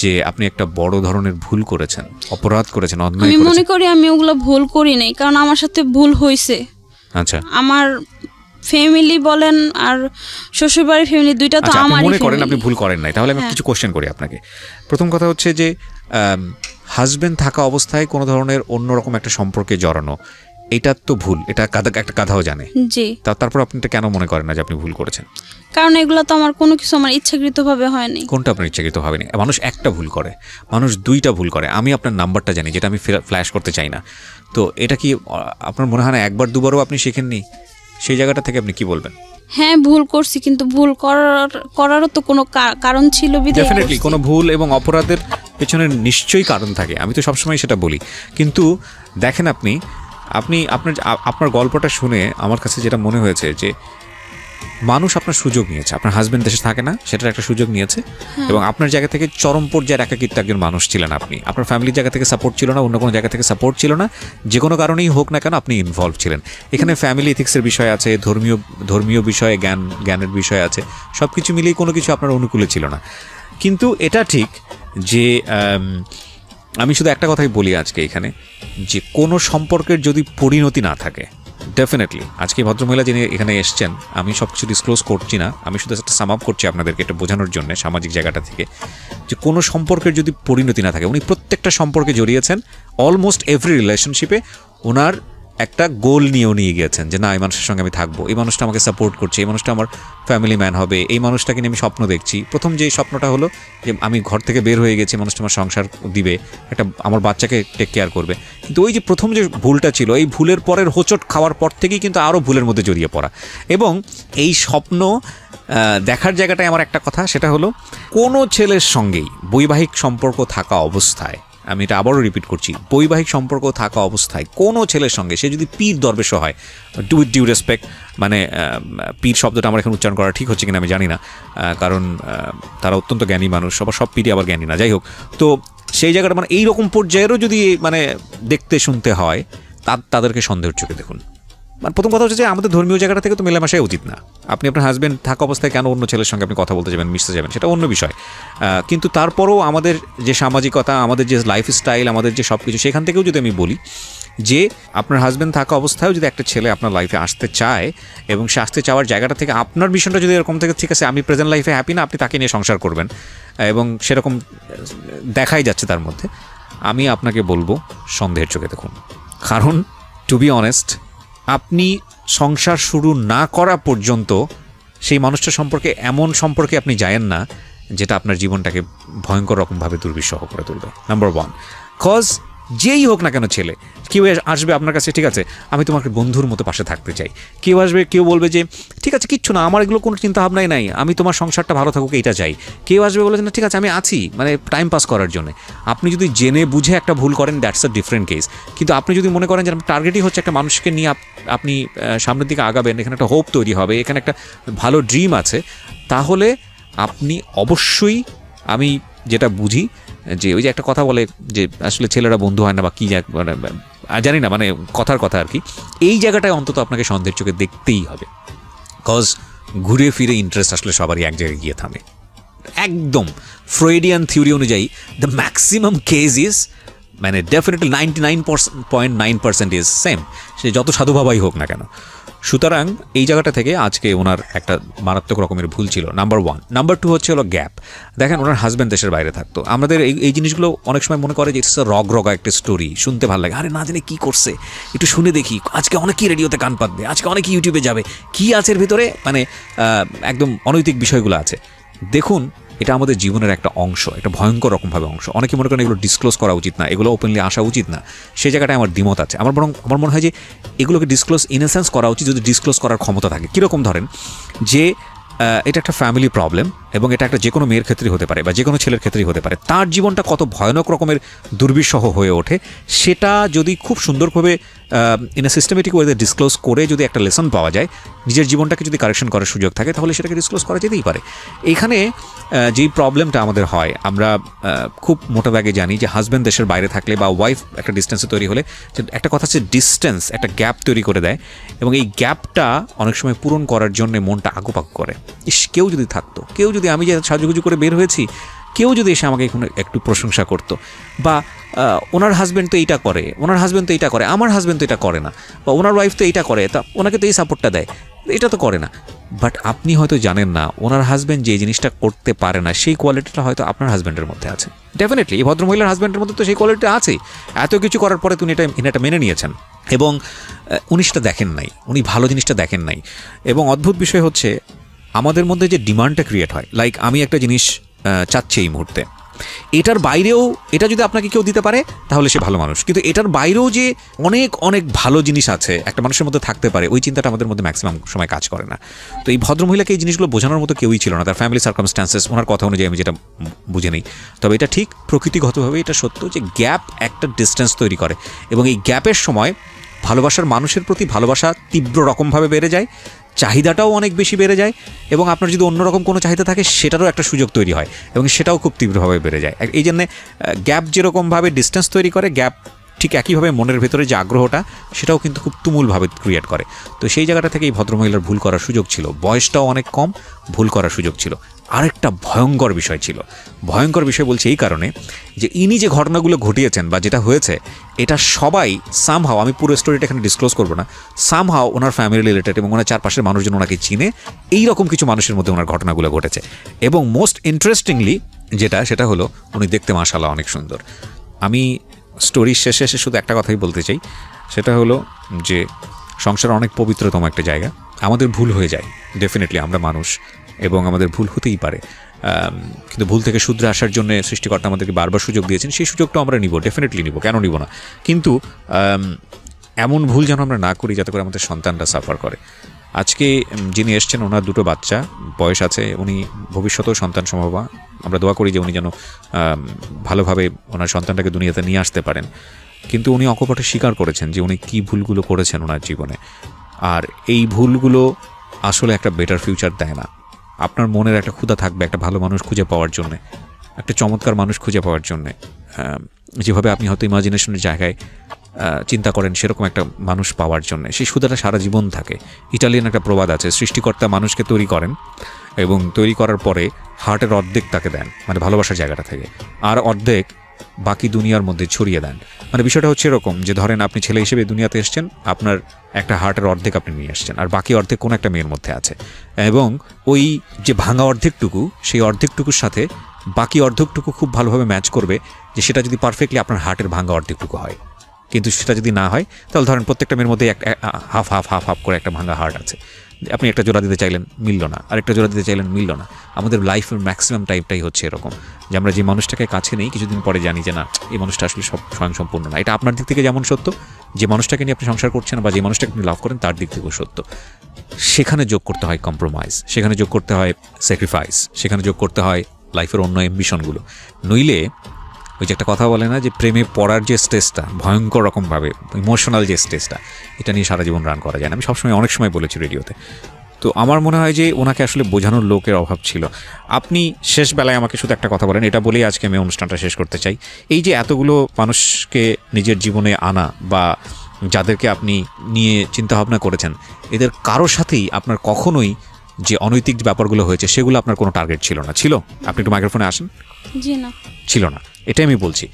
যে আপনি একটা বড় ধরনের ভুল করেছেন, অপরাধ করেছেন, অন্যায় করেছেন? আমি মনে করি আমি ওগুলো ভুল করি নাই, কারণ আমার সাথে ভুল হয়েছে। আচ্ছা, আমার ফ্যামিলি বলেন আর শ্বশুরবাড়ির ফ্যামিলি দুইটা তো আমারই। মনে করেন আপনি ভুল করেন নাই, তাহলে আমি কিছু কোশ্চেন করি আপনাকে। প্রথম কথা হচ্ছে যে হাজবেন্ড থাকা অবস্থায় কোনো ধরনের অন্যরকম একটা সম্পর্কে জড়ানো, এটা তো ভুল, এটা একটা গাধাও জানে। জি, তারপর আপনি কেন মনে করেন না যে আপনি ভুল করেছেন? কারণ এগুলো তো আমার কোনো কিছু আমার ইচ্ছাকৃতভাবে হয়নি। কোনটা আপনার ইচ্ছাকৃতভাবে নেই? মানুষ একটা ভুল করে, মানুষ 2টা ভুল করে। আমি আপনার নাম্বারটা জানি, যেটা আমি ফ্ল্যাশ করতে চাই না। তো এটা কি আপনার মনে হয় না একবার দুবারও আপনি শেখেননি? সেই জায়গাটা থেকে আপনি কি বলবেন? হ্যাঁ, ভুল করছি, কিন্তু ভুল করারও তো কোনো কারণ ছিল। ডেফিনেটলি কোনো ভুল এবং অপরাধের পেছনে নিশ্চয়ই কারণ থাকে, আমি তো সবসময় সেটা বলি। কিন্তু দেখেন, আপনার গল্পটা শুনে আমার কাছে যেটা মনে হয়েছে যে মানুষ আপনার সুযোগ নিয়েছে। আপনার হাজবেন্ড দেশে থাকে না, সেটার একটা সুযোগ নিয়েছে, এবং আপনার জায়গা থেকে চরম পর্যায়ের একাকিত্ব একজন মানুষ ছিলেন আপনি। আপনার ফ্যামিলির জায়গা থেকে সাপোর্ট ছিল না, অন্য কোনো জায়গা থেকে সাপোর্ট ছিল না, যে কোনো কারণেই হোক না কেন আপনি ইনভলভ ছিলেন। এখানে ফ্যামিলি এথিক্সের বিষয় আছে, ধর্মীয় বিষয়ে জ্ঞানের বিষয় আছে, সব কিছু মিলিয়ে কোনো কিছু আপনার অনুকূলে ছিল না। কিন্তু এটা ঠিক যে আমি শুধু একটা কথাই বলি আজকে এখানে, যে কোনো সম্পর্কের যদি পরিণতি না থাকে, ডেফিনেটলি আজকে ভদ্রমহিলা যিনি এখানে এসছেন, আমি সব কিছু ডিসক্লোজ করছি না, আমি শুধু একটা সাম আপ করছি আপনাদেরকে এটা বোঝানোর জন্য সামাজিক জায়গাটা থেকে, যে কোনো সম্পর্কের যদি পরিণতি না থাকে, উনি প্রত্যেকটা সম্পর্কে জড়িয়েছেন, অলমোস্ট এভরি রিলেশনশিপে ওনার একটা গোল নিয়েও নিয়ে গিয়েছেন যে না এই মানুষের সঙ্গে আমি থাকবো, এই মানুষটা আমাকে সাপোর্ট করছে, এই মানুষটা আমার ফ্যামিলি ম্যান হবে, এই মানুষটাকে নিয়ে আমি স্বপ্ন দেখছি। প্রথম যে স্বপ্নটা হলো যে আমি ঘর থেকে বের হয়ে গেছি, মানুষটা আমার সংসার দিবে, একটা আমার বাচ্চাকে টেক কেয়ার করবে। কিন্তু ওই যে প্রথম যে ভুলটা ছিল, এই ভুলের পরের হোঁচট খাওয়ার পর থেকেই কিন্তু আরও ভুলের মধ্যে জড়িয়ে পড়া। এবং এই স্বপ্ন দেখার জায়গাটায় আমার একটা কথা, সেটা হলো কোনো ছেলের সঙ্গেই বৈবাহিক সম্পর্ক থাকা অবস্থায়, আমি এটা আবারও রিপিট করছি, বৈবাহিক সম্পর্ক থাকা অবস্থায় কোনো ছেলের সঙ্গে সে যদি পীর দরবেশও হয়, উইথ ডিউ রেসপেক্ট, মানে পীর শব্দটা আমার এখন উচ্চারণ করা ঠিক হচ্ছে কিনা আমি জানি না, কারণ তারা অত্যন্ত জ্ঞানী মানুষ, সব পীরই আবার জ্ঞানী না, যাই হোক। তো সেই জায়গাটা মানে এইরকম পর্যায়েরও যদি মানে দেখতে শুনতে হয়, তাদেরকে সন্দেহের চোখে দেখুন। মানে প্রথম কথা হচ্ছে যে আমাদের ধর্মীয় জায়গাটা থেকে তো মেলামেশাই উচিত না। আপনি আপনার হাজব্যান্ড থাকা অবস্থায় কেন অন্য ছেলের সঙ্গে আপনি কথা বলতে যাবেন, মিশতে যাবেন, সেটা অন্য বিষয়। কিন্তু তারপরও আমাদের যে সামাজিকতা, আমাদের যে লাইফস্টাইল, আমাদের যে সব কিছু, সেখান থেকেও যদি আমি বলি যে আপনার হাজব্যান্ড থাকা অবস্থায়ও যদি একটা ছেলে আপনার লাইফে আসতে চায়, এবং সে আসতে চাওয়ার জায়গাটা থেকে আপনার মিশনটা যদি এরকম থেকে, ঠিক আছে আমি প্রেজেন্ট লাইফে হ্যাপি না, আপনি তাকে নিয়ে সংসার করবেন, এবং সেরকম দেখাই যাচ্ছে তার মধ্যে, আমি আপনাকে বলবো সন্দেহের চোখে দেখুন। কারণ টু বি অনেস্ট, আপনি সংসার শুরু না করা পর্যন্ত সেই মানুষটার সম্পর্কে এমন সম্পর্কে আপনি যায়েন না যেটা আপনার জীবনটাকে ভয়ঙ্কর রকমভাবে দুর্বিষহ করে তুলবে। নাম্বার 1, কজ যেই হোক না কেন ছেলে, কেউ আসবে আপনার কাছে, ঠিক আছে আমি তোমাকে বন্ধুর মতো পাশে থাকতে চাই, কেউ আসবে কেউ বলবে যে ঠিক আছে কিচ্ছু না, আমার এগুলো কোনো চিন্তা ভাবনাই নাই, আমি তোমার সংসারটা ভালো থাকুক এইটা চাই, কেউ আসবে বলে না ঠিক আছে আমি আছি মানে টাইম পাস করার জন্য। আপনি যদি জেনে বুঝে একটা ভুল করেন, দ্যাটস আ ডিফারেন্ট কেস। কিন্তু আপনি যদি মনে করেন যে টার্গেটই হচ্ছে একটা মানুষকে নিয়ে আপনি সামনের দিকে আগাবেন, এখানে একটা হোপ তৈরি হবে, এখানে একটা ভালো ড্রিম আছে, তাহলে আপনি অবশ্যই, আমি যেটা বুঝি যে ওই যে একটা কথা বলে যে আসলে ছেলেরা বন্ধু হয় না বা কী জানি না, মানে কথার কথা আর কি, এই জায়গাটায় অন্তত আপনাকে সন্দেহের চোখে দেখতেই হবে। কজ ঘুরে ফিরে ইন্টারেস্ট আসলে সবারই এক জায়গায় গিয়ে থামে। একদম ফ্রয়েডিয়ান থিওরি অনুযায়ী দ্য ম্যাক্সিমাম কেস ইজ, মানে ডেফিনেটলি 99.9% ইজ সেম, সে যত সাধু বাবাই হোক না কেন। সুতরাং এই জায়গাটা থেকে আজকে ওনার একটা মারাত্মক রকমের ভুল ছিল, নাম্বার 1। নাম্বার 2 হচ্ছে হলো গ্যাপ। দেখেন ওনার হাজব্যান্ড দেশের বাইরে থাকতো, আমাদের এই জিনিসগুলো অনেক সময় মনে করে যে ইটস রগা একটা স্টোরি, শুনতে ভালো লাগে, আরে না জানি কী করছে একটু শুনে দেখি, আজকে অনেকেই রেডিওতে কান পাতবে, আজকে অনেকেই ইউটিউবে যাবে, কী আছে এর ভিতরে, মানে একদম অনৈতিক বিষয়গুলো আছে। দেখুন এটা আমাদের জীবনের একটা অংশ, একটা ভয়ঙ্কর রকমভাবে অংশ। অনেকে মনে করেন এগুলো ডিসক্লোজ করা উচিত না, এগুলো ওপেনলি আসা উচিত না, সেই জায়গাটায় আমার দ্বিমত আছে। আমার মনে হয় যে এগুলোকে ডিসক্লোজ ইন এ সেন্স করা উচিত যদি ডিসক্লোজ করার ক্ষমতা থাকে। কীরকম ধরেন যে এটা একটা ফ্যামিলি প্রবলেম, এবং এটা একটা যে কোনো মেয়ের ক্ষেত্রেই হতে পারে বা যে কোনো ছেলের ক্ষেত্রেই হতে পারে, তার জীবনটা কত ভয়ানক রকমের দুর্বিষহ হয়ে ওঠে, সেটা যদি খুব সুন্দরভাবে ইন এ সিস্টেমেটিক ওয়েতে ডিসক্লোজ করে যদি একটা লেসন পাওয়া যায়, নিজের জীবনটাকে যদি কারেকশন করার সুযোগ থাকে, তাহলে সেটাকে ডিসক্লোজ করা যেতেই পারে। এখানে যেই প্রবলেমটা আমাদের হয়, আমরা খুব মোটাদাগে জানি যে হাজব্যান্ড দেশের বাইরে থাকলে বা ওয়াইফ একটা ডিস্টেন্সে তৈরি হলে, একটা কথা হচ্ছে ডিস্টেন্স একটা গ্যাপ তৈরি করে দেয়, এবং এই গ্যাপটা অনেক সময় পূরণ করার জন্য মনটা আগুপাকু করে। কেউ যদি থাকতো, কেউ যদি, আমি যে সাজুগুজু করে বের হয়েছি, কেউ যদি এসে আমাকে একটু প্রশংসা করতো, বা ওনার হাজব্যান্ড তো এইটা করে, ওনার হাজব্যান্ড তো এইটা করে, আমার হাজব্যান্ড তো এটা করে না, বা ওনার ওয়াইফ তো এইটা করে, তা ওনাকে তো এই সাপোর্টটা দেয়, এটা তো করে না। বাট আপনি হয়তো জানেন না ওনার হাজব্যান্ড যে জিনিসটা করতে পারে না, সেই কোয়ালিটিটা হয়তো আপনার হাজব্যান্ডের মধ্যে আছে। ডেফিনেটলি এই ভদ্রমহিলার হাজব্যান্ডের মধ্যে তো সেই কোয়ালিটিটা আছেই। এত কিছু করার পরে তিনি এটা মেনে নিয়েছেন, এবং উনি সেটা দেখেন নাই, উনি ভালো জিনিসটা দেখেন নাই। এবং অদ্ভুত বিষয় হচ্ছে আমাদের মধ্যে যে ডিমান্ডটা ক্রিয়েট হয়, লাইক আমি একটা জিনিস চাচ্ছি এই মুহূর্তে, এটার বাইরেও এটা যদি আপনাকে কেউ দিতে পারে তাহলে সে ভালো মানুষ, কিন্তু এটার বাইরেও যে অনেক অনেক ভালো জিনিস আছে একটা মানুষের মধ্যে থাকতে পারে, ওই চিন্তাটা আমাদের মধ্যে ম্যাক্সিমাম সময় কাজ করে না। তো এই ভদ্রমহিলাকে এই জিনিসগুলো বোঝানোর মতো কেউই ছিল না, তার ফ্যামিলি সার্কামস্ট্যান্সেস, ওনার কথা অনুযায়ী আমি যেটা বুঝে নিই। তবে এটা ঠিক প্রকৃতিগতভাবে এটা সত্য যে গ্যাপ একটা ডিস্টেন্স তৈরি করে, এবং এই গ্যাপের সময় ভালোবাসার মানুষের প্রতি ভালোবাসা তীব্র রকমভাবে বেড়ে যায়, চাহিদাটাও অনেক বেশি বেড়ে যায়, এবং আপনার যদি অন্যরকম কোনো চাহিদা থাকে সেটারও একটা সুযোগ তৈরি হয়, এবং সেটাও খুব তীব্রভাবে বেড়ে যায়। এই জন্যে গ্যাপ যেরকমভাবে ডিস্টেন্স তৈরি করে, গ্যাপ ঠিক একইভাবে মনের ভেতরে যে আগ্রহটা সেটাও কিন্তু খুব তুমুলভাবে ক্রিয়েট করে। তো সেই জায়গাটা থেকে এই ভদ্রমহিলার ভুল করার সুযোগ ছিল, বয়সটাও অনেক কম, ভুল করার সুযোগ ছিল। আরেকটা ভয়ঙ্কর বিষয় ছিল, ভয়ঙ্কর বিষয় বলছি এই কারণে যে ইনি যে ঘটনাগুলো ঘটিয়েছেন বা যেটা হয়েছে, এটা সবাই সামহাও, আমি পুরো স্টোরিটা এখানে ডিসক্লোজ করবো না, সামহাও ওনার ফ্যামিলি রিলেটেড এবং ওনার চারপাশের মানুষজন ওনাকে চিনে, এইরকম কিছু মানুষের মধ্যে ওনার ঘটনাগুলো ঘটেছে। এবং মোস্ট ইন্টারেস্টিংলি সেটা হলো উনি দেখতে মাশাআল্লাহ অনেক সুন্দর। আমি স্টোরির শেষে শুধু একটা কথাই বলতে চাই, সেটা হলো যে সংসার অনেক পবিত্রতম একটা জায়গা। আমাদের ভুল হয়ে যায়, ডেফিনেটলি আমরা মানুষ এবং আমাদের ভুল হতেই পারে, কিন্তু ভুল থেকে শুধরে আসার জন্য সৃষ্টিকর্তা আমাদেরকে বারবার সুযোগ দিয়েছেন, সেই সুযোগটা আমরা নিব, ডেফিনেটলি নিব, কেন নিব না। কিন্তু এমন ভুল যেন আমরা না করি যাতে করে আমাদের সন্তানরা সাফার করে। আজকে যিনি এসছেন ওনার 2টো বাচ্চা বয়স আছে, উনি ভবিষ্যতেও সন্তান সম্ভাবনা, আমরা দোয়া করি যে উনি যেন ভালোভাবে ওনার সন্তানটাকে দুনিয়াতে নিয়ে আসতে পারেন। কিন্তু উনি অকপটে স্বীকার করেছেন যে উনি কী ভুলগুলো করেছেন ওনার জীবনে, আর এই ভুলগুলো আসলে একটা বেটার ফিউচার দেয় না। আপনার মনের একটা ক্ষুধা থাকবে একটা ভালো মানুষ খুঁজে পাওয়ার জন্যে, একটা চমৎকার মানুষ খুঁজে পাওয়ার জন্যে, যেভাবে আপনি হয়তো ইমাজিনেশনের জায়গায় চিন্তা করেন সেরকম একটা মানুষ পাওয়ার জন্য, সেই ক্ষুধাটা সারা জীবন থাকে। ইটালিয়ান একটা প্রবাদ আছে, সৃষ্টিকর্তা মানুষকে তৈরি করেন এবং তৈরি করার পরে হার্টের অর্ধেক তাকে দেন, মানে ভালোবাসার জায়গাটা থেকে, আর অর্ধেক বাকি দুনিয়ার মধ্যে ছড়িয়ে দেন। মানে বিষয়টা হচ্ছে এরকম যে ধরেন আপনি ছেলে হিসেবে দুনিয়াতে এসছেন, আপনার একটা হার্টের অর্ধেক আপনি নিয়ে আসছেন, আর বাকি অর্ধেক কোনো একটা মেয়ের মধ্যে আছে, এবং ওই যে ভাঙা অর্ধেকটুকু, সেই অর্ধেকটুকুর সাথে বাকি অর্ধেকটুকু খুব ভালোভাবে ম্যাচ করবে, যে সেটা যদি পারফেক্টলি আপনার হার্টের ভাঙা অর্ধেকটুকু হয়। কিন্তু সেটা যদি না হয় তাহলে ধরেন প্রত্যেকটা মেয়ের মধ্যে একটা হাফ হাফ হাফ হাফ করে একটা ভাঙা হার্ট আছে, আপনি একটা জোড়া দিতে চাইলেন মিলল না, আরেকটা জোড়া দিতে চাইলেন মিলল না। আমাদের লাইফের ম্যাক্সিমাম টাইপটাই হচ্ছে এরকম, যে আমরা যে মানুষটাকে কাছে নেই কিছুদিন পরে জানি যে না, এই মানুষটা আসলে সব স্বয়ংসম্পূর্ণ না। এটা আপনার দিক থেকে যেমন সত্য, যে মানুষটাকে নিয়ে আপনি সংসার করছেন বা যে মানুষটাকে আপনি লাভ করেন তার দিক থেকেও সত্য। সেখানে যোগ করতে হয় কম্প্রোমাইজ, সেখানে যোগ করতে হয় স্যাক্রিফাইস, সেখানে যোগ করতে হয় লাইফের অন্য অ্যাম্বিশনগুলো। নইলে ওই যে একটা কথা বলে না, যে প্রেমে পড়ার যে স্টেজটা ভয়ঙ্কর রকমভাবে ইমোশনাল যে স্টেজটা, এটা নিয়ে সারা জীবন রান করা যায় না। আমি সবসময় অনেক সময় বলেছি রেডিওতে। তো আমার মনে হয় যে ওনাকে আসলে বোঝানোর লোকের অভাব ছিল। আপনি শেষ বেলায় আমাকে শুধু একটা কথা বলেন, এটা বলেই আজকে আমি অনুষ্ঠানটা শেষ করতে চাই। এই যে এতগুলো মানুষকে নিজের জীবনে আনা বা যাদেরকে আপনি নিয়ে চিন্তাভাবনা করেছেন, এদের কারোর সাথেই আপনার কখনোই যে অনৈতিক ব্যাপারগুলো হয়েছে সেগুলো আপনার কোনো টার্গেট ছিল না? ছিল? আপনি একটু মাইক্রোফোনে আসেন। জি না, ছিল না, এটাই আমি বলছি।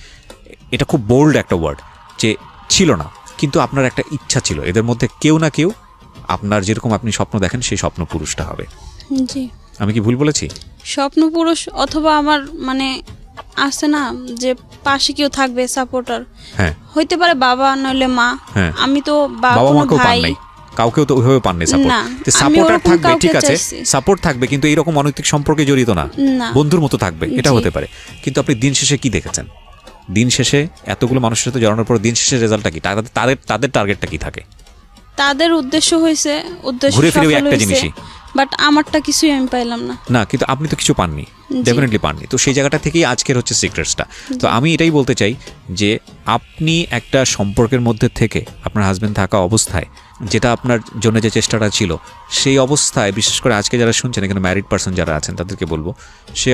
এটা খুব বোল্ড একটা ওয়ার্ড, যে ছিল না, কিন্তু আপনার একটা ইচ্ছা ছিল এদের মধ্যে কেউ না কেউ আপনার যেরকম আপনি স্বপ্ন দেখেন সেই স্বপ্ন পুরুষটা হবে। জি, আমি কি ভুল বলেছি? স্বপ্ন পুরুষ অথবা আমার মানে আছে না যে পাশে কেউ থাকবে সাপোর্টার, হ্যাঁ হইতে পারে বাবা নইলে মা। হ্যাঁ, আমি তো বাবা কোনো মাকেও পান ভাই নাই, কাউকেও তো ওইভাবে পাননি সাপোর্ট। না, সাপোর্টার ওরকম থাকবে, কাউকে ঠিক আছে, চাইছি। সাপোর্ট থাকবে, কিন্তু এইরকম অনৈতিক সম্পর্কে জড়িত না, না। বন্ধুর মতো থাকবে, এটা জি। হতে পারে। কিন্তু আপনি দিন শেষে কি দেখেছেন? দিন শেষে এতগুলো মানুষের সাথে জড়ানোর পর দিন শেষে রেজাল্টটা কি? তাদের টার্গেটটা কি থাকে? তাদের উদ্দেশ্য হয়েছে, উদ্দেশ্য ঘুরে ফিরে ওই সফল একটা হয়েছে, জিনিসই। বাট আমারটা কিছুই আমি পাইলাম না। না, কিন্তু আপনি তো কিছু পাননি, জি। ডেফিনেটলি পাননি। তো সেই জায়গাটা থেকেই আজকের হচ্ছে সিক্রেটসটা। তো আমি এটাই বলতে চাই যে আপনি একটা সম্পর্কের মধ্যে থেকে আপনার হাজবেন্ড থাকা অবস্থায় যেটা আপনার জন্য যে চেষ্টাটা ছিল, সেই অবস্থায় বিশেষ করে আজকে যারা শুনছেন এখানে ম্যারিড পার্সন যারা আছেন তাদেরকে বলবো, সে